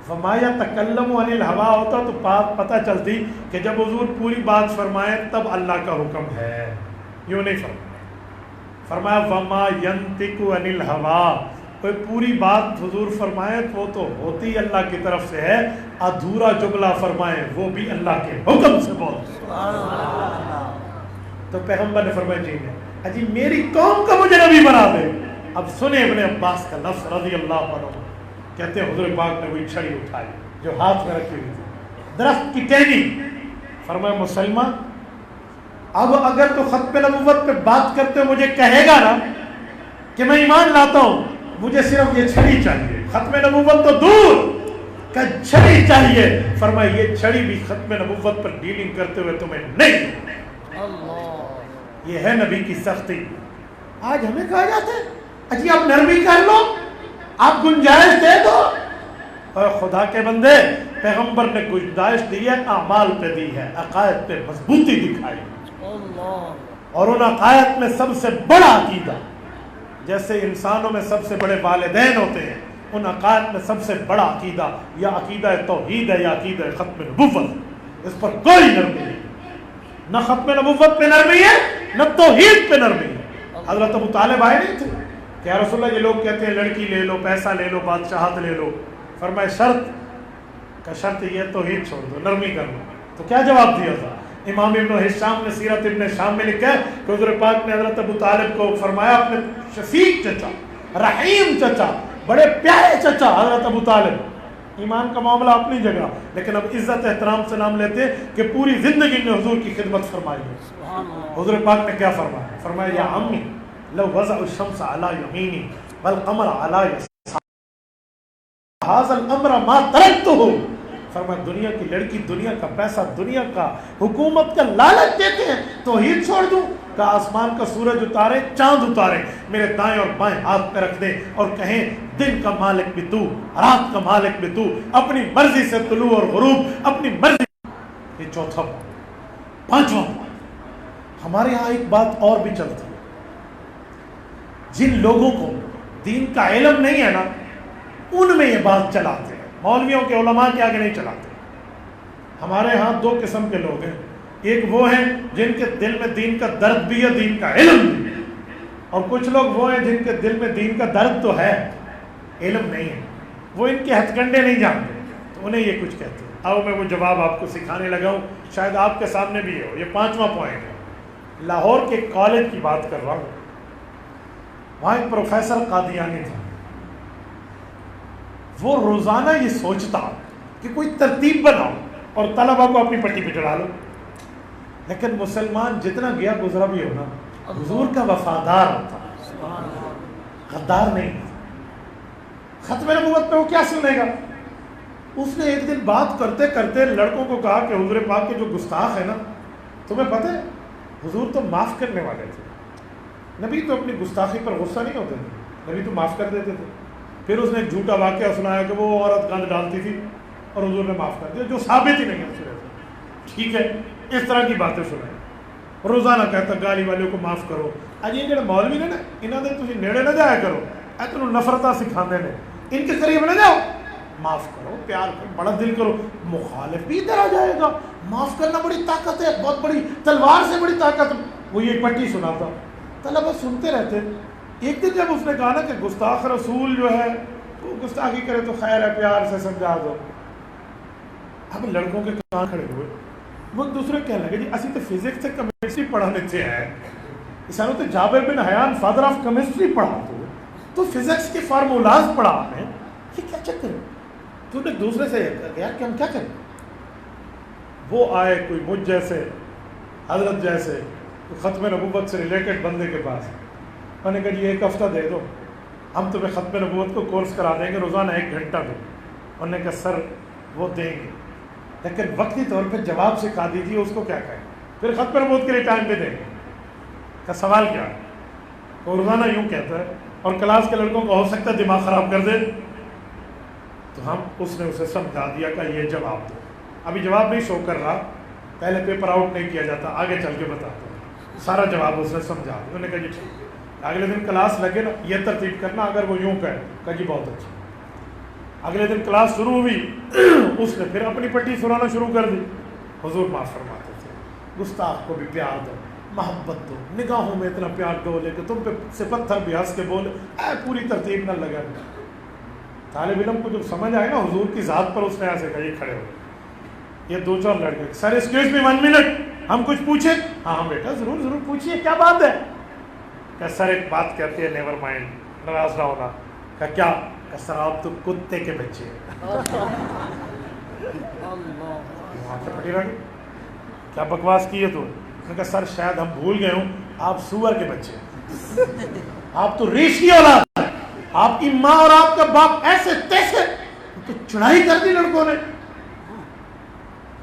فما یتکلم عن الہوی ہوتا تو بات پتہ چلتی کہ جب حضور پوری بات فرمائے تب اللہ کا حکم ہے, یوں نہیں فرمایا. فرمایا وما ینطق عن الہوی, کوئی پوری بات حضور فرمائے وہ تو ہوتی اللہ کی طرف سے ہے, ادھورا جملہ فرمائے وہ بھی اللہ کے حکم سے بولتے. تو پیغمبر نے فرمایا جی نہیں, اجی میری قوم کا مجھے نبی بنا دے. اب سنیں ابن عباس کا لفظ رضی اللہ عنہ, کہتے ہیں حضور پاک نے وہی چھڑی اٹھائی جو ہاتھ میں رکھی ہوئی تھی, درخت کی ٹہنی. فرمایا مسلمان اب اگر تو ختم نبوت پہ بات کرتے ہو مجھے کہے گا نا کہ میں ایمان لاتا ہوں, مجھے صرف یہ چھڑی چاہیے, ختم نبوت تو دور کا چھڑی چاہیے. فرمایا یہ چھڑی بھی ختم نبوت پر ڈیلنگ کرتے ہوئے تمہیں نہیں. یہ ہے نبی کی سختی. آج ہمیں کہا جاتا ہے اجی آپ نرمی کر لو, آپ گنجائش دے دو. اور خدا کے بندے, پیغمبر نے گنجائش دی ہے, اعمال پہ دی ہے, عقائد پہ مضبوطی دکھائی. اور ان عقائد میں سب سے بڑا عقیدہ, جیسے انسانوں میں سب سے بڑے والدین ہوتے ہیں, ان عقائد میں سب سے بڑا عقیدہ یا عقیدہ توحید ہے یا عقیدہ ختم نبوت. اس پر کوئی نرمی نہیں, نہ ختم نبوت پہ نرمی ہے نہ توحید پہ نرمی ہے. حضرت ابو طالب آئے نہیں تھے کہ یا رسول اللہ یہ لوگ کہتے ہیں لڑکی لے لو, پیسہ لے لو, بادشاہت لے لو. فرمایا شرط کا شرط یہ توحید چھوڑ دو, نرمی کر لو. تو کیا جواب دیا تھا؟ امام ابن ہشام نے سیرت ابن شام میں لکھا ہے کہ حضور پاک نے حضرت ابو طالب کو فرمایا, اپنے شفیق چچا, رحیم چچا, بڑے پیارے چچا حضرت ابو طالب، ایمان کا معاملہ اپنی جگہ، لیکن اب عزت احترام سے نام لیتے ہیں کہ پوری زندگی میں حضور کی خدمت فرمائی ہے۔ حضور پاک نے کیا فرمایا؟ فرمایا یا عمی لو وضع الشمس علی یمینی والقمر علی یساری ھذا الامر ما ترکتہ۔ فرمایا دنیا کی لڑکی، دنیا کا پیسہ، دنیا کا حکومت کا لالچ دیتے ہیں، توحید چھوڑ دوں؟ کہ آسمان کا سورج اتارے، چاند اتارے، میرے دائیں اور بائیں ہاتھ پہ رکھ دے اور کہیں دن کا مالک بھی تو، رات کا مالک بھی تو، اپنی مرضی سے طلوع اور غروب، اپنی مرضی۔ یہ چوتھا پوائنٹ۔ پانچواں پوائنٹ، ہمارے ہاں ایک بات اور بھی چلتی ہے، جن لوگوں کو دین کا علم نہیں ہے نا، ان میں یہ بات چلاتے ہیں، مولویوں کے علماء کے آگے نہیں چلاتے۔ ہمارے ہاں دو قسم کے لوگ ہیں، ایک وہ ہیں جن کے دل میں دین کا درد بھی ہے، دین کا علم بھی، اور کچھ لوگ وہ ہیں جن کے دل میں دین کا درد تو ہے، علم نہیں ہے، وہ ان کے ہتھ کنڈے نہیں جانتے، تو انہیں یہ کچھ کہتے ہیں۔ آؤ میں وہ جواب آپ کو سکھانے لگا ہوں، شاید آپ کے سامنے بھی ہو۔ یہ پانچواں پوائنٹ ہے۔ لاہور کے کالج کی بات کر رہا ہوں، وہاں ایک پروفیسر قادیانی تھا، وہ روزانہ یہ سوچتا کہ کوئی ترتیب بناؤ اور طلبہ کو اپنی پٹی پہ چڑھا لو، لیکن مسلمان جتنا گیا گزرا بھی ہونا، حضور کا وفادار ہوتا، غدار نہیں۔ ختم نبوت پہ وہ کیا سنے گا؟ اس نے ایک دن بات کرتے کرتے لڑکوں کو کہا کہ حضور پاک کے جو گستاخ ہے نا، تمہیں پتہ ہے حضور تو معاف کرنے والے تھے، نبی تو اپنی گستاخی پر غصہ نہیں ہوتے تھے، نبی تو معاف کر دیتے تھے۔ پھر اس نے ایک جھوٹا واقعہ سنایا کہ وہ عورت گند ڈالتی تھی اور حضور نے معاف کر دیا، جو ثابت ہی نہیں ہے اس سے۔ ٹھیک ہے، اس طرح کی باتیں سنائیں، روزانہ کہتا گالی والوں کو معاف کرو۔ اج یہ جڑے مولوی نے نا، انہاں دے تسی نیڑے نہ جایا کرو، اے تینوں نفرتاں سکھاندے نے، ان کے قریب نہ جاؤ، معاف کرو، پیار کرو، بڑا دل کرو، مخالف بھی ادھر آ جائے گا۔ معاف کرنا بڑی طاقت ہے، بہت بڑی تلوار سے بڑی طاقت۔ وہ یہ پٹی سناتا، طلبہ سنتے رہتے۔ ایک دن جب اس نے کہا نا کہ گستاخ رسول جو ہے وہ گستاخی کرے تو خیر ہے، پیار سے سمجھا دو، اب لڑکوں کے کان کھڑے ہوئے، وہ ایک دوسرے کہنے لگے جی اسی تو فزکس سے کیمسٹری پڑھانے تھے ہیں، اسانو تو جابر بن حیان فادر آف کیمسٹری پڑھا تو فزکس کے فارمولاز پڑھا ہمیں، یہ کیا چکر ہے؟ تو نے دوسرے سے یار کہ ہم کیا کریں؟ وہ آئے کوئی مجھ جیسے، حضرت جیسے ختم نبوت سے ریلیٹڈ بندے کے پاس، میں نے کہا جی ایک ہفتہ دے دو، ہم تمہیں ختم نبوت کو کورس کرا دیں گے، روزانہ 1 گھنٹہ دو۔ انہوں نے کہا سر وہ دیں گے، لیکن وقتی طور پہ جواب سکھا دیجیے اس کو کیا کہیں، پھر ختم نبوت کے لیے ٹائم پہ دیں گے۔ کا سوال کیا ہے؟ وہ روزانہ یوں کہتا ہے اور کلاس کے لڑکوں کو ہو سکتا ہے دماغ خراب کر دے، تو ہم اس نے اسے سمجھا دیا کہ یہ جواب دو۔ ابھی جواب نہیں شو کر رہا، پہلے پیپر آؤٹ نہیں کیا جاتا، آگے چل کے بتاتا ہوں، سارا جواب اس نے سمجھا دیا۔ انہوں نے کہا جی ٹھیک، اگلے دن کلاس لگے نا یہ ترتیب کرنا، اگر وہ یوں کہے کہا جی بہت اچھا۔ اگلے دن کلاس شروع ہوئی، اس نے پھر اپنی پٹی سنانا شروع کر دی۔ حضور معاف فرماتے تھے، گستاخ کو بھی پیار دو، محبت دو، نگاہوں میں اتنا پیار دو لے کہ تم پہ سے پتھر بھی ہنس کے بولے، اے پوری ترتیب نہ لگا۔ طالب علم کو جب سمجھ آئے نا حضور کی ذات پر، اس نے ایسے کہا یہ کھڑے ہو، یہ 2-4 لڑکے، سر ایکسکیوز می 1 منٹ، ہم کچھ پوچھیں؟ ہاں ہاں بیٹا ضرور ضرور پوچھیے، کیا بات ہے؟ کہ سر ایک بات کہتے ہیں، نیور مائنڈ، ناراض نہ ہونا۔ کہ کیا؟ کہ سر آپ تو کتے کے بچے ہیں۔ وہاں سے پھٹی رہی، کیا بکواس کی ہے تو؟ میں کہا سر شاید ہم بھول گئے ہوں، آپ سور کے بچے ہیں، آپ تو ریش کی اولاد ہے، آپ کی ماں اور آپ کا باپ ایسے تیسے، تو چڑھائی کر دی لڑکوں نے۔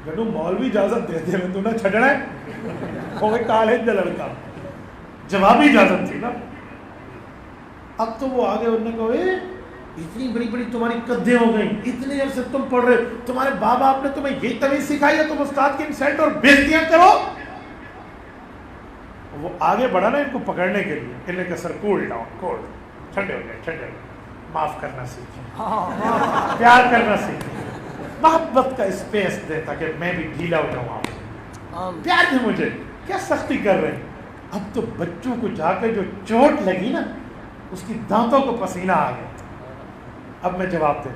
جدو مولوی اجازت دیتے ہیں تو نہ چھڑنا ہے، وہ کالج کا لڑکا، جوابی اجازت تھی نا۔ اب تو وہ آگے انہوں نے کہا اتنی بڑی بڑی تمہاری قدیں ہو گئی، اتنے عرصے تم پڑھ رہے، تمہارے باپ باپ نے تمہیں یہ تمیز سکھائی ہے، تم استاد کی انسلٹ اور بےعزتیاں کرو۔ وہ آگے بڑھا نا ان کو پکڑنے کے لیے، انہوں نے کہا سر کول ڈاؤن، کول، ٹھنڈے ہو جائے، ٹھنڈے ہو جائے، معاف کرنا سیکھیں، پیار کرنا سیکھیں، محبت کا اسپیس دے تاکہ میں بھی ڈھیلا ہو جاؤں، آپ پیار دے مجھے، کیا سختی کر رہے ہیں؟ اب تو بچوں کو جا کے جو چوٹ لگی نا، اس کی دانتوں کو پسینہ آ گیا۔ اب میں جواب دے،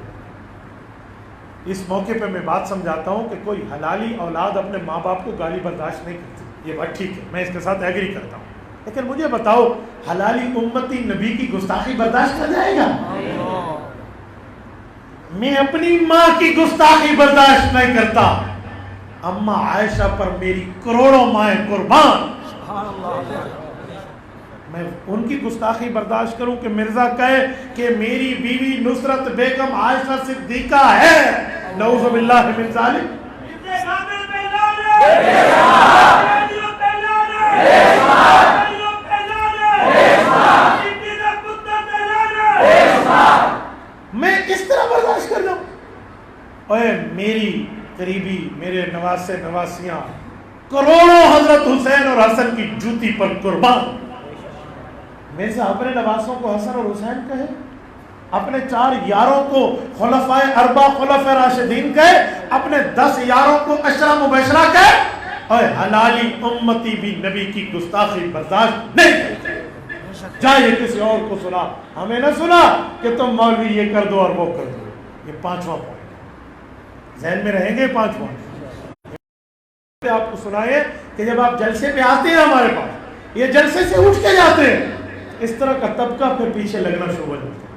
اس موقع پہ میں بات سمجھاتا ہوں کہ کوئی حلالی اولاد اپنے ماں باپ کو گالی برداشت نہیں کرتی، یہ بات ٹھیک ہے، میں اس کے ساتھ ایگری کرتا ہوں، لیکن مجھے بتاؤ حلالی امتی نبی کی گستاخی برداشت کر جائے گا؟ میں اپنی ماں کی گستاخی برداشت نہیں کرتا، اما عائشہ پر میری کروڑوں مائیں قربان، سبحان اللہ، میں ان کی گستاخی برداشت کروں کہ مرزا کہے کہ میری بیوی نصرت بیگم عائشہ صدیقہ ہے، نعوذ باللہ من ذالک۔ میں اس طرح برداشت کر لوں؟ اے میری قریبی، میرے نواسے نواسیاں کروڑوں حضرت حسین اور حسن کی جوتی پر قربان۔ مرزا اپنے نواسوں کو حسن اور حسین کہے، اپنے 4 یاروں کو خلفائے اربع خلفائے راشدین کہے، اپنے 10 یاروں کو عشرہ مبشرہ کہے، اور حلالی امتی بھی نبی کی گستاخی برداشت نہیں کرتے۔ جائے کسی اور کو سنا، ہمیں نہ سنا کہ تم مولوی یہ کر دو اور وہ کر دو۔ یہ 5واں پوائنٹ ذہن میں رہیں گے۔ 5 پوائنٹ آپ کو سنائے کہ جب آپ جلسے پہ آتے ہیں ہمارے پاس، یہ جلسے سے اٹھ کے جاتے ہیں، اس طرح کا طبقہ پھر پیچھے لگنا شروع ہو جاتا ہے،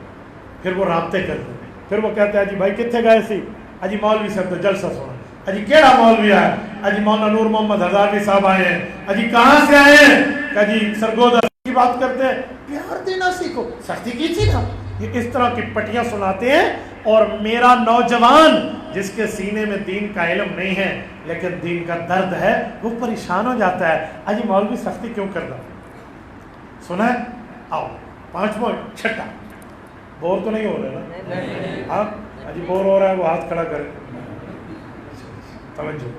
پھر وہ رابطے کرتے ہیں، پھر وہ کہتے ہیں جی بھائی کتنے گئے سی؟ اجی مولوی صاحب تو جلسہ سنا۔ اجی کیڑا مولوی آیا؟ اجی مولانا نور محمد ہزاروی صاحب آئے ہیں۔ اجی کہاں سے آئے ہیں؟ کہ جی سرگودا کی بات کرتے ہیں، پیار دینا سیکھو، سختی کی تھی نا۔ یہ اس طرح کی پٹیاں سناتے ہیں، اور میرا نوجوان جس کے سینے میں دین کا علم نہیں ہے لیکن دین کا درد ہے، وہ پریشان ہو جاتا ہے، اجی مولوی سختی کیوں کر رہا؟ سنا ہے؟ آؤ 5 پوائنٹ۔ چھٹا، بور تو نہیں ہو رہے نا؟ ہاں اجی بور ہو رہا ہے وہ ہاتھ کھڑا کرے۔ توجہ،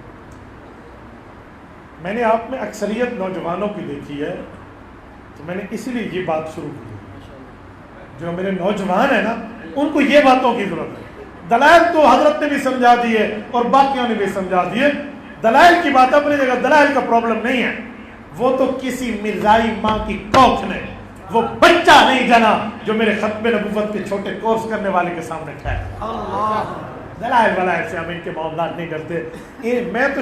میں نے آپ میں اکثریت نوجوانوں کی دیکھی ہے، تو میں نے اسی لیے یہ بات شروع کی۔ جو میرے نوجوان ہیں نا، ان کو یہ باتوں کی ضرورت ہے۔ دلائل تو حضرت نے بھی سمجھا دیے اور باقیوں نے بھی سمجھا دیے، دلائل کی بات اپنی جگہ، دلائل کا پرابلم نہیں ہے۔ وہ تو کسی مرزائی ماں کی کوکھ نے وہ بچہ نہیں جنا جو میرے ختم نبوت کے چھوٹے کورس کرنے والے کے سامنے ٹھہرا۔ دلائل ولائل سے ہم ان کے معاملات نہیں کرتے۔ میں تو،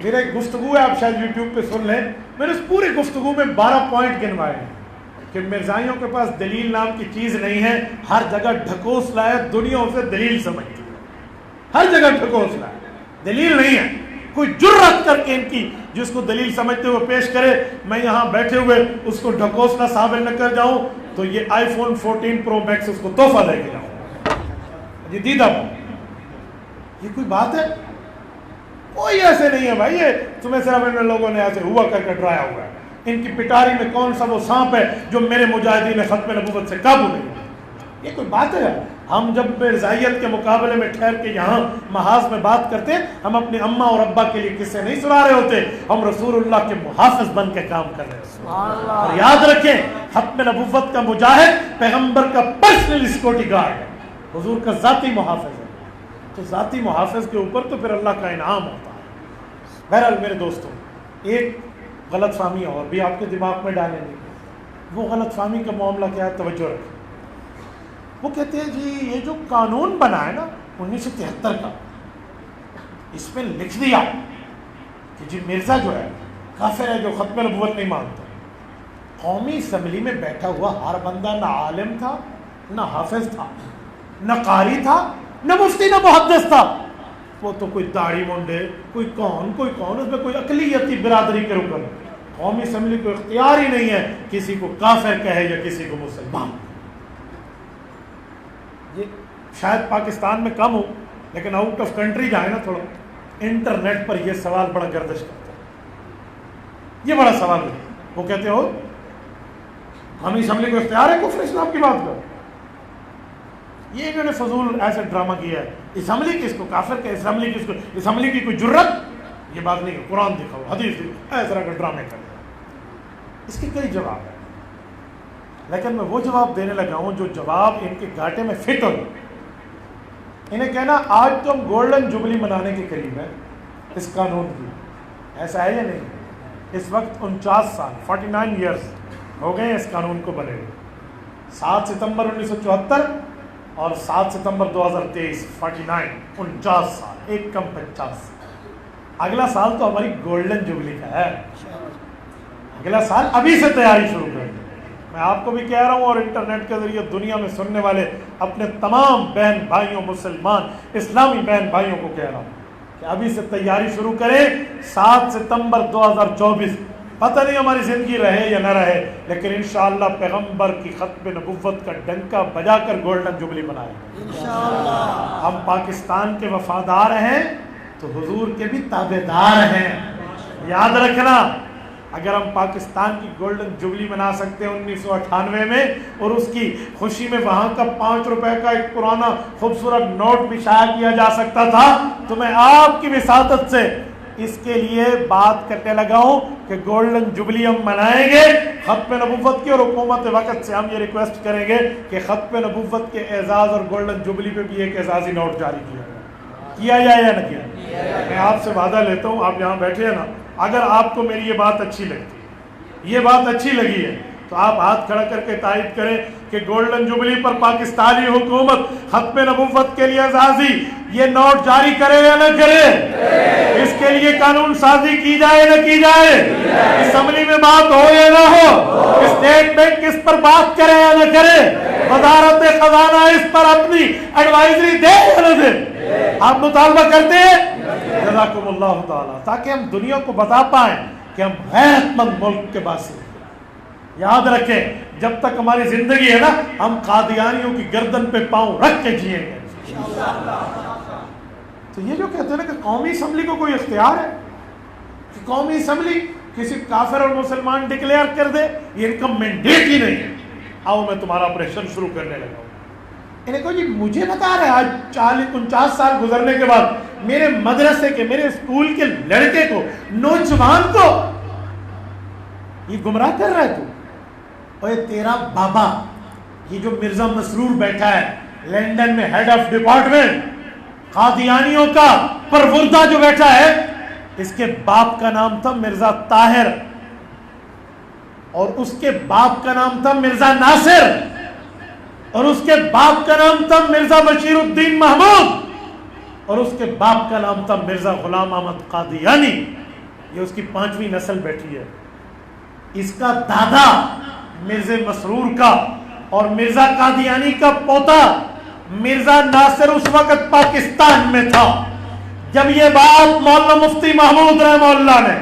میرا ایک گفتگو ہے، آپ شاید یوٹیوب پہ سن لیں، میں نے اس پوری گفتگو میں 12 پوائنٹ گنوائے ہیں کہ مرزائیوں کے پاس دلیل نام کی چیز نہیں ہے، ہر جگہ ڈھکوس لائے، دنیا اسے دلیل سمجھتی ہے، ہر جگہ ڈھکوس لائے، دلیل نہیں ہے۔ کوئی جرأت کر کے ان کی جس کو دلیل سمجھتے ہوئے پیش کرے، میں یہاں بیٹھے ہوئے اس کو ڈھکوسنا ثابت نہ کر جاؤں تو یہ آئی فون 14 پرو میکس اس کو تحفہ دے کے جاؤں۔ یہ دیدہ یہ کوئی بات ہے؟ کوئی ایسے نہیں ہے بھائی، یہ تمہیں صرف ان لوگوں نے ایسے ہوا کر کے ڈرایا ہوا ہے۔ ان کی پٹاری میں کون سا وہ سانپ ہے جو میرے مجاہدین ختم نبوت سے قابو نہیں ہے؟ یہ کوئی بات ہے؟ ہم جب مرزائیت کے مقابلے میں ٹھہر کے یہاں محاذ میں بات کرتے ہیں، ہم اپنے اماں اور ابا کے لیے قصے نہیں سنا رہے ہوتے، ہم رسول اللہ کے محافظ بن کے کام کر رہے ہیں۔ اور یاد رکھیں، ختم نبوت کا مجاہد پیغمبر کا پرسنل سیکورٹی گارڈ ہے، حضور کا ذاتی محافظ ہے۔ تو ذاتی محافظ کے اوپر تو پھر اللہ کا انعام ہوتا ہے۔ بہرحال میرے دوستوں، ایک غلط فہمی اور بھی آپ کے دماغ میں ڈالیں گے۔ وہ غلط فہمی کا معاملہ کیا ہے؟ توجہ رکھیں۔ وہ کہتے ہیں جی یہ جو قانون بنا ہے نا 1973 کا، اس میں لکھ دیا کہ جی مرزا جو ہے کافر ہے جو ختم نبوت نہیں مانتا۔ قومی اسمبلی میں بیٹھا ہوا ہر بندہ نہ عالم تھا، نہ حافظ تھا، نہ قاری تھا، نہ مفتی، نہ محدث تھا۔ وہ تو کوئی داڑھی منڈے، کوئی کون، اس میں کوئی اقلیتی برادری کے رکن۔ قومی اسمبلی کو اختیار ہی نہیں ہے کسی کو کافر کہے یا کسی کو مسلمان۔ یہ شاید پاکستان میں کم ہو، لیکن آؤٹ آف کنٹری جائے نا تھوڑا، انٹرنیٹ پر یہ سوال بڑا گردش کرتا ہے۔ یہ بڑا سوال ہے۔ وہ کہتے ہو قومی اسمبلی کو اختیار ہے کفر اسلام کی بات کرو۔ یہ انہوں نے فضول ایسے ڈرامہ کیا ہے، اسمبلی کس کو کافر کہ اسمبلی کس کو، اسمبلی کی کوئی جرت؟ یہ بات نہیں ہے، قرآن دکھاؤ، حدیث دکھاؤ، اس طرح کا ڈرامے کر۔ اس کے کئی جواب ہیں، لیکن میں وہ جواب دینے لگا ہوں جو جواب ان کے گھاٹے میں فٹ ہو۔ انہیں کہنا آج تو ہم گولڈن جبلی منانے کے قریب ہیں اس قانون کی، ایسا ہے یا نہیں؟ اس وقت 49 سال 49 ایئرس ہو گئے ہیں اس قانون کو بنے ہوئے۔ 7 ستمبر 1974 اور 7 ستمبر 2023 49 49 سال، ایک کم 50 سال۔ اگلا سال تو ہماری گولڈن جبلی کا ہے، اگلا سال ابھی سے تیاری شروع کر دیں۔ میں آپ کو بھی کہہ رہا ہوں اور انٹرنیٹ کے ذریعے دنیا میں سننے والے اپنے تمام بہن بھائیوں مسلمان اسلامی بہن بھائیوں کو کہہ رہا ہوں کہ ابھی سے تیاری شروع کریں. 7 ستمبر 2024 پتہ نہیں ہماری زندگی رہے یا نہ رہے، لیکن انشاءاللہ پیغمبر کی ختم نبوت کا ڈنکا بجا کر گولڈن جوبلی منائیں گے انشاءاللہ. ہم پاکستان کے وفادار ہیں تو حضور کے بھی تابعدار ہیں. یاد رکھنا، اگر ہم پاکستان کی گولڈن جوبلی منا سکتے ہیں 1998 میں، اور اس کی خوشی میں وہاں کا 5 روپے کا ایک پرانا خوبصورت نوٹ بھی شائع کیا جا سکتا تھا، تو میں آپ کی وساطت سے اس کے لیے بات کرنے لگا ہوں کہ گولڈن جوبلی ہم منائیں گے ختم نبوت کی، اور حکومت وقت سے ہم یہ ریکویسٹ کریں گے کہ ختم نبوت کے اعزاز اور گولڈن جوبلی پہ بھی ایک اعزازی نوٹ جاری کیا جائے یا نہ کیا. میں آپ سے وعدہ لیتا ہوں، آپ یہاں بیٹھے ہیں نا، اگر آپ کو میری یہ بات اچھی لگتی ہے، یہ بات اچھی لگی ہے، تو آپ ہاتھ کھڑا کر کے تائید کریں کہ گولڈن جوبلی پر پاکستانی حکومت ختم نبوت کے لیے اعزازی یہ نوٹ جاری کرے یا نہ کرے. اس کے لیے قانون سازی کی جائے نہ کی جائے، اسمبلی میں بات ہو یا نہ ہو، اسٹیٹ بینک اس پر بات کرے یا نہ کرے، وزارت خزانہ اس پر اپنی ایڈوائزری دے یا نہ دے. آپ مطالبہ کرتے ہیں جزاکم اللہ تعالیٰ، تاکہ ہم دنیا کو بتا پائیں کہ ہم غیرت مند ملک کے باسی ہیں. یاد رکھیں، جب تک ہماری زندگی ہے نا، ہم قادیانیوں کی گردن پہ پاؤں رکھ کے جئیں گے. تو یہ جو کہتے ہیں نا کہ قومی اسمبلی کو کوئی اختیار ہے کہ قومی اسمبلی کسی کافر اور مسلمان ڈکلیئر کر دے، یہ ان کا مینڈیٹ ہی نہیں ہے. آؤ میں تمہارا آپریشن شروع کرنے لگا ہوں. انہیں کہو جی مجھے بتا رہے آج 40-49 سال گزرنے کے بعد میرے مدرسے کے، میرے اسکول کے لڑکے کو، نوجوان کو یہ گمراہ کر رہا ہے تو. اور یہ تیرا بابا، یہ جو مرزا مسرور بیٹھا ہے لندن میں ہیڈ آف ڈپارٹمنٹ، قادیانیوں کا پروردہ جو بیٹھا ہے، اس کے باپ کا نام تھا مرزا طاہر، اور اس کے باپ کا نام تھا مرزا ناصر، اور اس کے باپ کا نام تھا مرزا بشیر الدین محمود، اور اس کے باپ کا نام تھا مرزا غلام احمد قادیانی. یہ اس کی 5ویں نسل بیٹھی ہے. اس کا دادا مرزا مسرور کا اور مرزا قادیانی کا پوتا مرزا ناصر اس وقت پاکستان میں تھا جب یہ بات مولانا مفتی محمود رحمہ اللہ نے،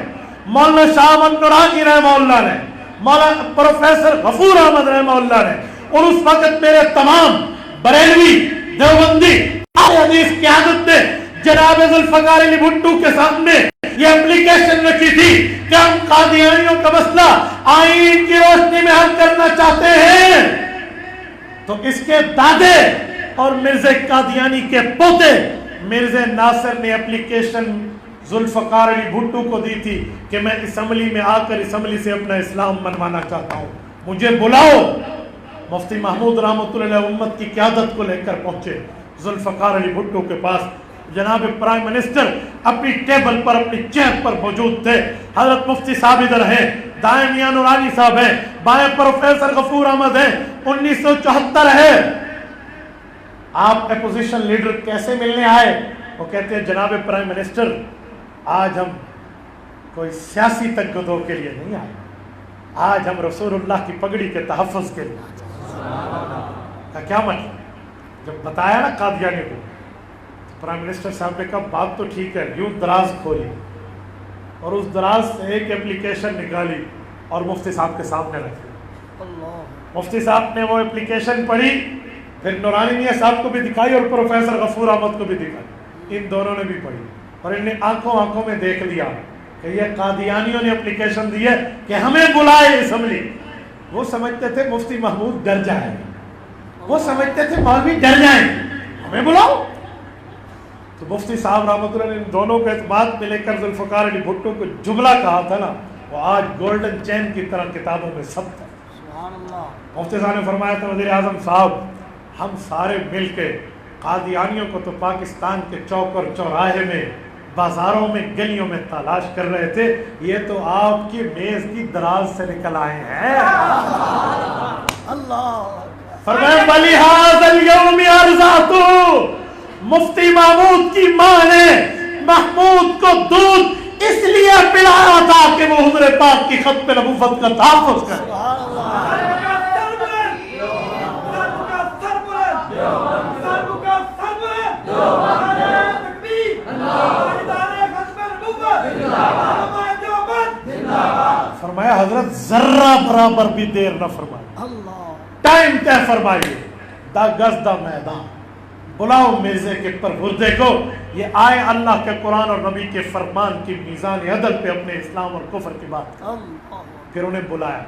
مولانا شاہ احمد نورانی رحمہ اللہ نے، مولانا پروفیسر غفور احمد رحمہ اللہ نے، اور اس وقت میرے تمام بریلوی دیوبندی حدیث قیادت نے جناب ذوالفقار علی بھٹو کے سامنے یہ اپلیکیشن رکھی تھی کہ ہم قادیانیوں کا مسئلہ آئین کی روشنی میں حل کرنا چاہتے ہیں. تو اس کے دادے اور مرزا قادیانی کے پوتے مرزا ناصر نے اپلیکیشن ذوالفقار علی بھٹو کو دی تھی کہ میں اسمبلی میں آ کر اسمبلی سے اپنا اسلام منوانا چاہتا ہوں، مجھے بلاؤ. مفتی محمود رحمۃ اللہ علیہ امت کی قیادت کو لے کر پہنچے ذوالفقار علی بھٹو کے پاس. جناب پرائم منسٹر اپنی ٹیبل پر، اپنی چیئر پر موجود تھے. حضرت مفتی صاحب ادھر ہیں، دائیں میاں نورانی صاحب ہیں، بائیں پروفیسر غفور احمد ہیں. 1974 ہے. آپ اپوزیشن لیڈر کیسے ملنے آئے؟ وہ کہتے ہیں جناب پرائم منسٹر، آج ہم کوئی سیاسی تگدو کے لیے نہیں آئے، آج ہم رسول اللہ کی پگڑی کے تحفظ کے لیے. کا کیا مطلب؟ جب بتایا نا قادیانی کو، پرائم منسٹر صاحب نے کہا بات تو ٹھیک ہے، یوں دراز کھولی اور اس دراز سے ایک اپلیکیشن نکالی اور مفتی صاحب کے سامنے رکھی. مفتی صاحب نے وہ اپلیکیشن پڑھی، پھر نورانی میاں صاحب کو بھی دکھائی اور پروفیسر غفور احمد کو بھی دکھائی. ان دونوں نے بھی پڑھی اور ان نے آنکھوں میں دیکھ لیا کہ یہ قادیانیوں نے اپلیکیشن دی ہے کہ ہمیں بلائے اسمبلی. وہ سمجھتے تھے مفتی محمود ڈر جائے، وہ سمجھتے تھے مولوی ڈر جائیں، ہمیں بلاؤ. تو مفتی صاحب رحمۃ اللہ نے ان دونوں کو اعتماد میں لے کر ذوالفقار علی بھٹو کو جملہ کہا تھا نا، وہ آج گولڈن چین کی طرح کتابوں میں ثبت ہے. مفتی صاحب نے فرمایا تھا وزیر اعظم صاحب، ہم سارے مل کے قادیانیوں کو تو پاکستان کے چوک اور چوراہے میں، بازاروں میں، گلیوں میں تلاش کر رہے تھے، یہ تو آپ کی میز کی دراز سے نکل آئے ہیں. فرمایا وَلِهَذَا الْيَوْمِ أَرْزَعْتُ، مفتی محمود کی ماں نے محمود کو دودھ اس لیے پلایا تھا کہ وہ حضور پاک کی ختم نبوت کا تحفظ کرے. فرمایا حضرت ذرہ برابر بھی دیر نہ فرمائے، اللہ ٹائم طے فرمائیے، دا گز دا میدان، بلاؤ مرزے کے پربردے کو، یہ آئے اللہ کے قرآن اور نبی کے فرمان کی میزان عدل پہ اپنے اسلام اور کفر کی بات۔ اللہ پھر انہیں بلایا۔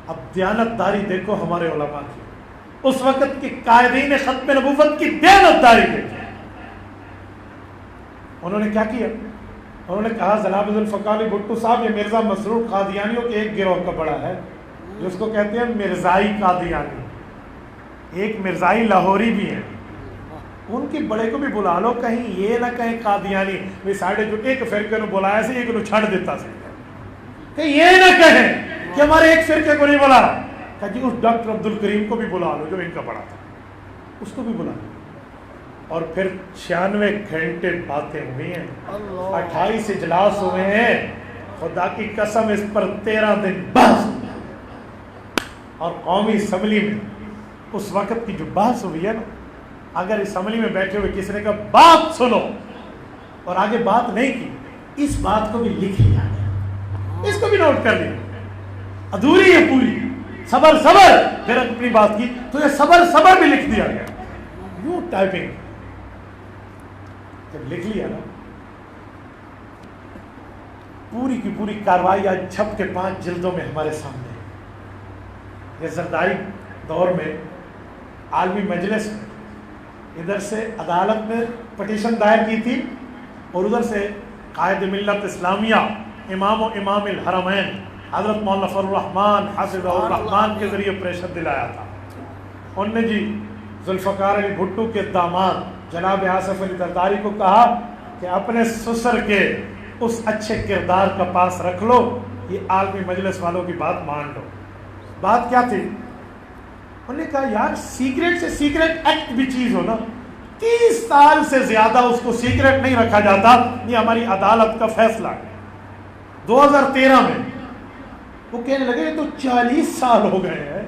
اب دیانتداری دیکھو ہمارے علماء کی، اس وقت کے قائدین ختم نبوت کی دیانتداری دیکھیں۔ انہوں نے کیا کیا؟ انہوں نے کہا جناب ذوالفقار علی بھٹو صاحب، یہ مرزا مسرور قادیانیوں کے ایک گروہ کا بڑا ہے جو اس کو کہتے ہیں مرزائی قادیانی، ایک مرزائی لاہوری بھی ہیں، ان کے بڑے کو بھی بلا لو، کہیں یہ نہ کہیں قادیانی وہ ساڑھے جو ایک فرقے نے بلایا سے ایک نے چھڑ دیتا سے، کہیں یہ نہ کہیں کہ ہمارے ایک فرقے کو نہیں بلا، کہ جی اس ڈاکٹر عبدالکریم کو بھی بلا لو جو ان کا بڑا تھا، اس کو بھی بلا لو۔ اور پھر 96 گھنٹے باتیں ہوئی ہیں، 28 اجلاس ہوئے ہیں، خدا کی قسم اس پر 13 دن بحث ہوئی، اور قومی اسمبلی میں اس وقت کی جو بحث ہوئی ہے نا، اگر اسمبلی میں بیٹھے ہوئے کسی نے کہا بات سنو اور آگے بات نہیں کی، اس بات کو بھی لکھ لیا گیا، اس کو بھی نوٹ کر لیا، ادھوری ہے پوری، صبر صبر، پھر اپنی بات کی تو یہ صبر صبر بھی لکھ دیا گیا، یوں ٹائپنگ جب لکھ لیا نا، پوری کی پوری کاروائی آج چھپ کے 5 جلدوں میں ہمارے سامنے ہے۔ یہ زرداری دور میں عالمی مجلس ادھر سے عدالت میں پٹیشن دائر کی تھی، اور ادھر سے قائد ملت اسلامیہ امام الحرمین حضرت مولانا فضل الرحمان حافظہ الرحمان کے ذریعے پریشر دلایا تھا۔ انہوں نے جی ذوالفقار علی بھٹو کے داماد جناب آصف علی زرداری کو کہا کہ اپنے سسر کے اس اچھے کردار کا پاس رکھ لو، یہ عالمی مجلس والوں کی بات مان لو۔ بات کیا تھی؟ انہوں نے کہا یار سیکریٹ سے سیکریٹ ایکٹ بھی چیز ہو نا، 30 سال سے زیادہ اس کو سیکریٹ نہیں رکھا جاتا، یہ ہماری عدالت کا فیصلہ ہے۔ 2013 میں وہ کہنے لگے تو 40 سال ہو گئے ہیں،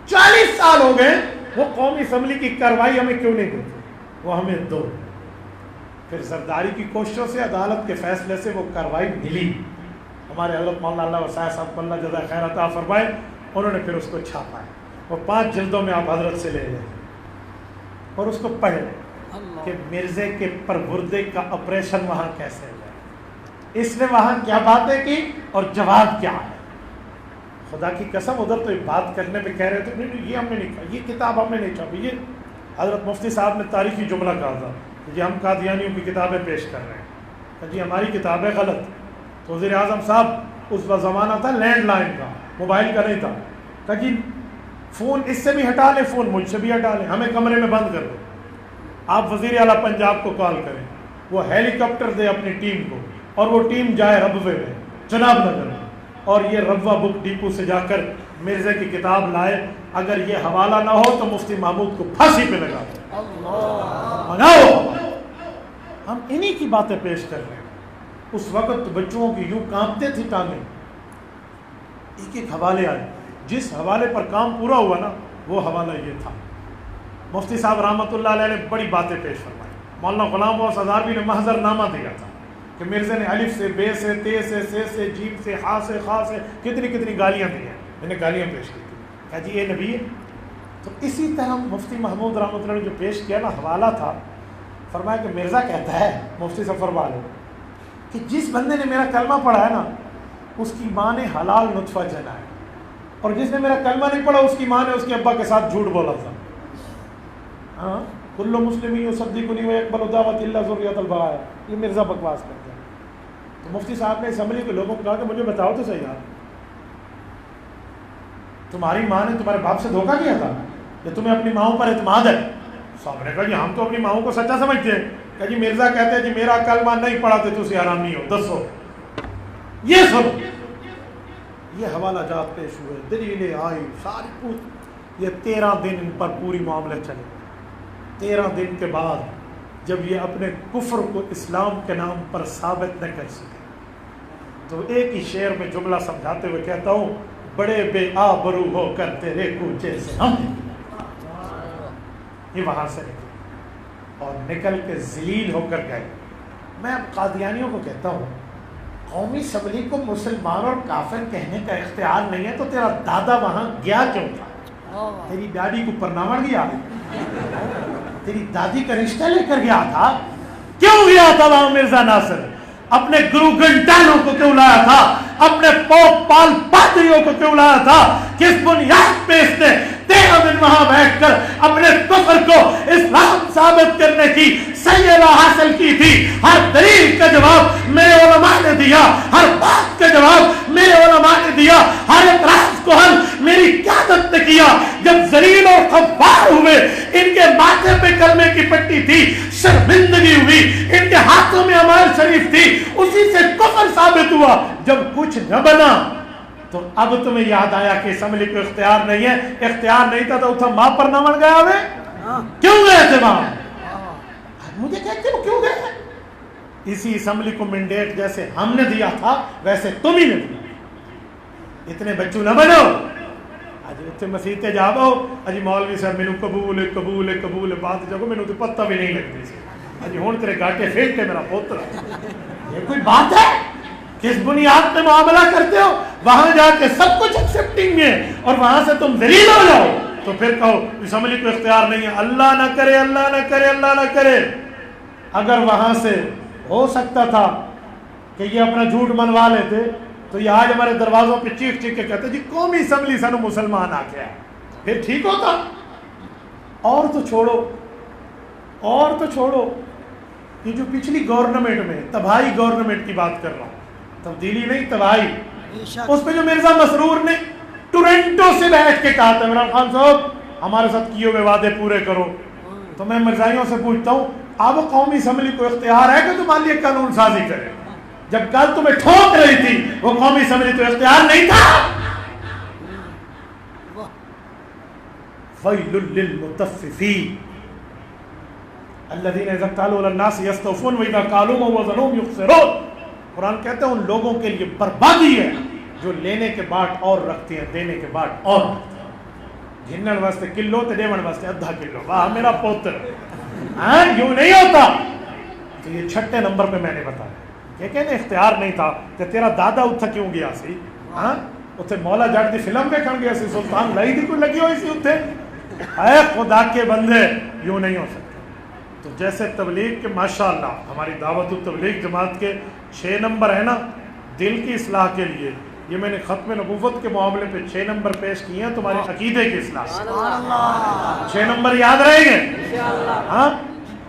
40 سال ہو گئے، وہ قومی اسمبلی کی کاروائی ہمیں کیوں نہیں دیتے، وہ ہمیں دو۔ پھر زرداری کی کوششوں سے عدالت کے فیصلے سے وہ کاروائی ملی، ہمارے حضرت مولانا اللہ وسائے صاحب کو اللہ جزائے خیر عطا فرمائے، انہوں نے پھر اس کو چھاپا ہے، وہ 5 جلدوں میں آپ حضرت سے لے لیں اور اس کو پڑھ لیں کہ مرزے کے پربردے کا آپریشن وہاں کیسے ہوا، اس نے وہاں کیا باتیں کی اور جواب کیا ہے۔ خدا کی قسم ادھر تو بات کرنے پہ کہہ رہے تھے نہیں یہ ہم نے نہیں کہا، یہ کتاب ہم نے نہیں چھاپی، یہ حضرت مفتی صاحب نے تاریخی جملہ کہا تھا کہ جی ہم قادیانیوں کی کتابیں پیش کر رہے ہیں، کہ جی ہماری کتابیں غلط۔ تو وزیر اعظم صاحب اس وقت زمانہ تھا لینڈ لائن کا، موبائل کا نہیں تھا، کہ جی فون اس سے بھی ہٹا لیں، فون مجھ سے بھی ہٹا لیں، ہمیں کمرے میں بند کر دیں، آپ وزیر اعلیٰ پنجاب کو کال کریں، وہ ہیلی کاپٹر دے اپنی ٹیم کو، اور وہ ٹیم جائے ربوے میں جناب نگر میں، اور یہ ربوہ بک ڈیپو سے جا کر مرزے کی کتاب لائے، اگر یہ حوالہ نہ ہو تو مفتی محمود کو پھانسی پہ لگا دو، مناؤ۔ ہم انہی کی باتیں پیش کر رہے ہیں۔ اس وقت بچوں کی یوں کانپتے تھی ٹانگیں، ایک ایک حوالے آئے، جس حوالے پر کام پورا ہوا نا وہ حوالہ یہ تھا۔ مفتی صاحب رحمۃ اللہ علیہ نے بڑی باتیں پیش فرمائی، مولانا غلام غوث ہزاروی نے محضر نامہ دیا تھا کہ مرزے نے الف سے بے سے تے سے جیم سے ہا سے خا سے کتنی گالیاں دی ہیں، میں نے گالیاں پیش کی تھی، کہا جی یہ نبی ہے۔ تو اسی طرح مفتی محمود رحمۃ اللہ نے جو پیش کیا نا حوالہ تھا، فرمایا کہ مرزا کہتا ہے مفتی سفر والے کہ جس بندے نے میرا کلمہ پڑھا ہے نا اس کی ماں نے حلال نطفہ جنا ہے، اور جس نے میرا کلمہ نہیں پڑھا اس کی ماں نے اس کے ابا کے ساتھ جھوٹ بولا تھا۔ ہاں کل مسلم یصدقنی ویقبل دعوت الا ذریۃ البرایا، یہ مرزا بکواس کرتا ہے۔ تو مفتی صاحب نے اسمبلی کے لوگوں کو کہا کہ مجھے بتاؤ تو صحیح یار، تمہاری ماں نے تمہارے باپ سے دھوکہ کیا تھا یا تمہیں اپنی ماؤں پر اعتماد ہے؟ صاحب نے کہا جی ہم تو اپنی ماؤں کو سچا سمجھتے ہیں۔ کہ جی مرزا کہتے ہیں جی میرا کلمہ نہیں پڑھا تو تسی حرامی ہو، دسو یہ سنو۔ یہ حوالہ جات پیش ہوئے، دلیلیں آئی ساری پوچھ، یہ 13 دن ان پر پوری معاملے چلے۔ 13 دن کے بعد جب یہ اپنے کفر کو اسلام کے نام پر ثابت نہ کر سکے تو ایک ہی شعر میں جملہ سمجھاتے ہوئے کہتا ہوں، بڑے بے آبرو ہو کر تیرے کوچے سے ہم یہ وہاں سے نکلے اور نکل کے ذلیل ہو کر گئے۔ میں اب قادیانیوں کو کہتا ہوں، قومی اسمبلی کو مسلمان اور کافر کہنے کا اختیار نہیں ہے تو تیرا دادا وہاں گیا کیوں تھا؟ تیری ڈیڈی کو پرنامڑ گیا، تیری دادی کا رشتہ لے کر گیا تھا، کیوں گیا تھا وہاں مرزا ناصر؟ اپنے گرو گھنٹالوں کو کیوں لایا تھا؟ اپنے پوپ پال پادریوں کو کیوں لایا تھا؟ کس بنیاد پہ اس نے 13 دن وہاں بیٹھ کر اپنے کفر کو اسلام ثابت کرنے کی سیئلہ حاصل کی تھی؟ ہر دلیل کا جواب میرے علماء نے دیا، ہر بات کا جواب میرے علماء نے دیا، ہر اعتراض کو حل میری قیادت نے کیا۔ جب ذلیل اور خوار ہوئے، ان کے ماتھے پہ کلمے کی پٹی تھی، شرمندگی ہوئی، ان کے ہاتھوں میں امال شریف تھی، اسی سے کفر ثابت ہوا۔ جب کچھ نہ بنا تو اب تمہیں یاد آیا کہ اسمبلی کو اختیار نہیں ہے۔ اختیار نہیں تھا تو اتھا ماں پر نہ من گیا ہوئے؟ کیوں گئے تھے وہاں؟ مجھے کہتے ہو کیوں گئے؟ اسی اسمبلی کو منڈیٹ جیسے ہم نے دیا تھا ویسے تم ہی نے دیا۔ اتنے بچوں نہ بنو، اجی اتنے مسیح تے جاؤ، اجی مولوی صاحب مینوں قبول قبول قبول بات جگو مینوں تو پتہ بھی نہیں لگتی سی، اجی ہن تیرے گاٹے پھیٹے میرا پوتر۔ یہ کوئی بات ہے؟ کس بنیاد پہ معاملہ کرتے ہو؟ وہاں جا کے سب کچھ ایکسپٹنگ ہے اور وہاں سے تم ذلیل ہو جاؤ تو پھر کہو اسمبلی کو اختیار نہیں ہے۔ اللہ نہ کرے، اللہ نہ کرے، اللہ نہ کرے، اگر وہاں سے ہو سکتا تھا کہ یہ اپنا جھوٹ منوا لیتے تو یہ آج ہمارے دروازوں پہ چیخ چیخ کے کہتے جی قومی اسمبلی سانو مسلمان آ گیا، پھر ٹھیک ہوتا۔ اور تو چھوڑو، اور تو چھوڑو، یہ جو پچھلی گورنمنٹ میں تباہی گورنمنٹ کی بات کر رہا ہوں، تبدیلی نہیں تباہی، اس پہ جو مرزا مسرور نے ٹورنٹو سے بیٹھ کے کہا تھا عمران خان صاحب ہمارے ساتھ کیے ہوئے وعدے پورے کرو، تو میں مرزائیوں سے پوچھتا ہوں اب قومی اسمبلی کو اختیار ہے کہ تمہارے لیے قانون سازی کرے؟ جب کل تمہیں ٹھوک رہی تھی وہ قومی اسمبلی تو اختیار نہیں تھا۔ وَيْلٌ لِّلْمُطَفِّفِينَ الَّذِينَ إِذَا اكْتَالُوا عَلَى النَّاسِ يَسْتَوْفُونَ وَإِذَا كَالُوهُمْ أَوْ وَزَنُوهُمْ يُخْسِرُونَ۔ قرآن کہتے ہیں ان لوگوں کے لیے بربادی ہے جو لینے کے بعد اور رکھتے ہیں، دینے کے بعد اور رکھتے ہیں۔ گھنن واسطے کلو تے دیون واسطے آدھا کلو، واہ میرا پوتر، ہاں یوں نہیں ہوتا۔ تو یہ چھٹے نمبر پہ میں نے بتایا کہ کہنے اختیار نہیں تھا کہ تیرا دادا اتھا کیوں گیا سی؟ ہاں اتھے مولا جٹ دی فلم دیکھن گیا سی، سلطان لائی دی کوئی لگی ہوئی سی اتھے؟ اے خدا کے بندے یوں نہیں ہو سکتے۔ تو جیسے تبلیغ کے ماشاءاللہ ہماری دعوت التبلیغ جماعت کے 6 نمبر ہے نا دل کی اصلاح کے لیے، یہ میں نے ختم نبوت کے معاملے پہ 6 نمبر پیش کیے ہیں تمہارے عقیدے کی اصلاح سے۔ 6 نمبر یاد رہیں گے؟ ہاں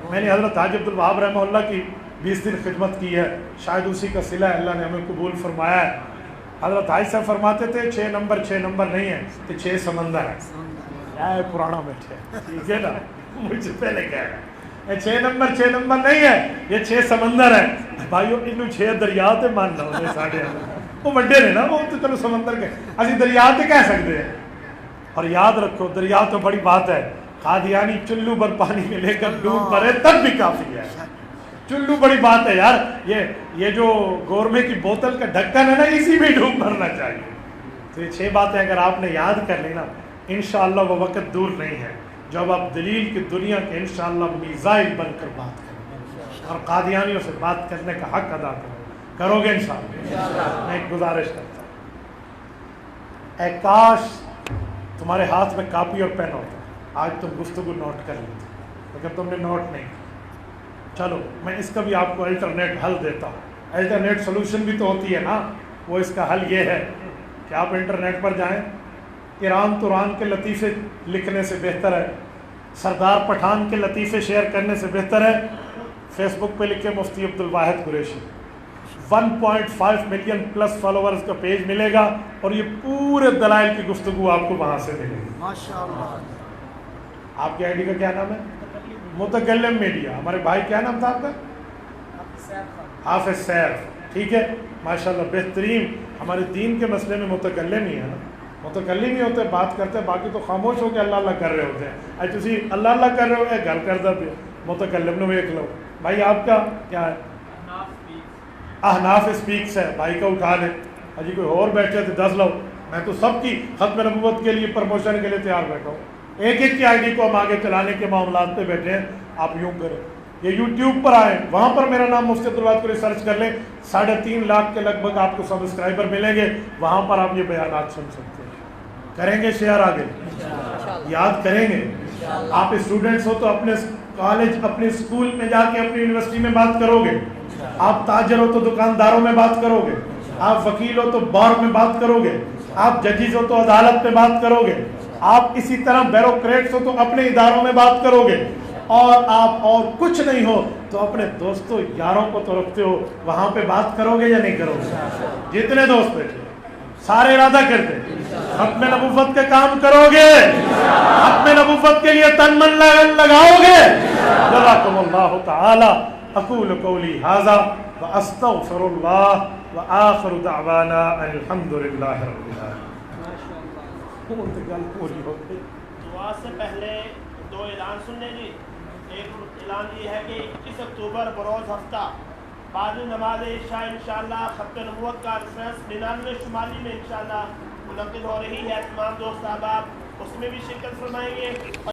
میں نے حضرت حاجی عبدالوہاب رحمہ اللہ کی 20 دن خدمت کی ہے، شاید اسی کا صلہ ہے، اللہ نے ہمیں قبول فرمایا ہے۔ حضرت حاجی صاحب فرماتے تھے 6 نمبر نہیں ہے تو 6 سمندر ہے۔ اے پرانا بیٹھے ٹھیک ہے نا، مجھ سے پہلے کہہ رہا ہے 6 نمبر نہیں ہے، یہ 6 سمندر ہے۔ بھائیو انہوں 6 دریا تے مان لو نے ساڑھے وہ بڑے نے نا، وہ تو چلو سمندر کے اسی دریا تے کہہ سکتے ہیں۔ اور یاد رکھو دریا تو بڑی بات ہے، قادیانی چلو بر پانی میں لے کر ڈوب پڑے تب بھی کافی ہے۔ چلو بڑی بات ہے یار، یہ جو گورمے کی بوتل کا ڈھکن ہے نا اسی میں ڈوب مرنا چاہیے۔ تو یہ 6 باتیں اگر آپ نے یاد کر لی نا انشاءاللہ وہ وقت دور نہیں ہے جب آپ دلیل کی دنیا کے انشاءاللہ میزائل بن کر بات کریں اور قادیانیوں سے بات کرنے کا حق ادا کرو گے انشاءاللہ۔ میں ایک گزارش کرتا ہوں، اے کاش تمہارے ہاتھ میں کاپی اور پین ہوتا، آج تم گفتگو نوٹ کر لیتے، لیکن تم نے نوٹ نہیں کیا۔ چلو میں اس کا بھی آپ کو الٹرنیٹ حل دیتا ہوں، الٹرنیٹ سولوشن بھی تو ہوتی ہے نا، وہ اس کا حل یہ ہے کہ آپ انٹرنیٹ پر جائیں، ایران توران کے لطیفے لکھنے سے بہتر ہے، سردار پٹھان کے لطیفے شیئر کرنے سے بہتر ہے فیس بک پہ لکھے Mufti Abdul Wahid Qureshi, 1.5 million plus followers کا پیج ملے گا اور یہ پورے دلائل کی گفتگو آپ کو وہاں سے ملے گی۔ ماشاءاللہ۔ آپ کی آئی ڈی کا کیا نام ہے؟ متکلم میڈیا۔ ہمارے بھائی کیا نام تھا آپ کا؟ حافظ سیف، ٹھیک ہے ماشاءاللہ بہترین، ہمارے دین کے مسئلے میں متکلم ہی ہے نا، متکلم ہی ہوتے بات کرتے ہیں، باقی تو خاموش ہو کے اللہ اللہ کر رہے ہوتے ہیں۔ اچھا تسی اللہ اللہ کر رہے ہو گل کردہ پہ متکلم نو ویکھ لو۔ بھائی آپ کا کیا ہے؟ احناف اسپیکس ہے، بھائی کا اٹھا لیں۔ اجی کوئی اور بیٹھے تھے 10 لو، میں تو سب کی ختم نبوت کے لیے پروموشن کے لیے تیار بیٹھا ہوں، ایک ایک کی آئی ڈی کو ہم آگے چلانے کے معاملات پہ بیٹھے ہیں۔ آپ یوں کریں یہ یوٹیوب پر آئیں، وہاں پر میرا نام مفتی عبدالوہاب قریشی سرچ کر لیں، 3.5 لاکھ کے لگ بھگ آپ کو سبسکرائبر ملیں گے، وہاں پر آپ یہ بیانات سن سکتے ہیں۔ کریں گے شیئر آگے، یاد کریں گے۔ آپ اسٹوڈنٹس ہو تو اپنے کالج، اپنے اسکول میں جا کے اپنی یونیورسٹی میں بات کرو گے، آپ تاجر ہو تو دکانداروں میں بات کرو گے، آپ وکیل ہو تو بار میں بات کرو گے، آپ ججز ہو تو عدالت میں بات کرو گے، آپ اسی طرح بیوروکریٹس ہو تو اپنے اداروں میں بات کرو گے، اور آپ اور کچھ نہیں ہو تو اپنے دوستوں یاروں کو تو رکھتے ہو، وہاں پہ بات کرو گے یا نہیں کرو گے؟ جتنے دوست بیٹھے سارے ارادہ کرتے ختم نبوت کے کام کرو گے، ختم نبوت کے لیے تن من لگاؤ گے۔ جزاکم اللہ تعالی۔ اقول قولی ھذا واستغفر اللہ وآخر دعوانا الحمد للہ رب العالمین۔ پوری ہو گئی۔ دعا سے پہلے 2 اعلان سننے جی۔ ایک اعلان یہ ہے کہ 21 اکتوبر بروز ہفتہ بعد نماز عشاء انشاءاللہ ختم نبوت کانفرنس 99 شمالی میں انشاءاللہ منعقد ہو رہی ہے۔ تمام دوست احباب اس میں بھی شرکت فرمائیں گے۔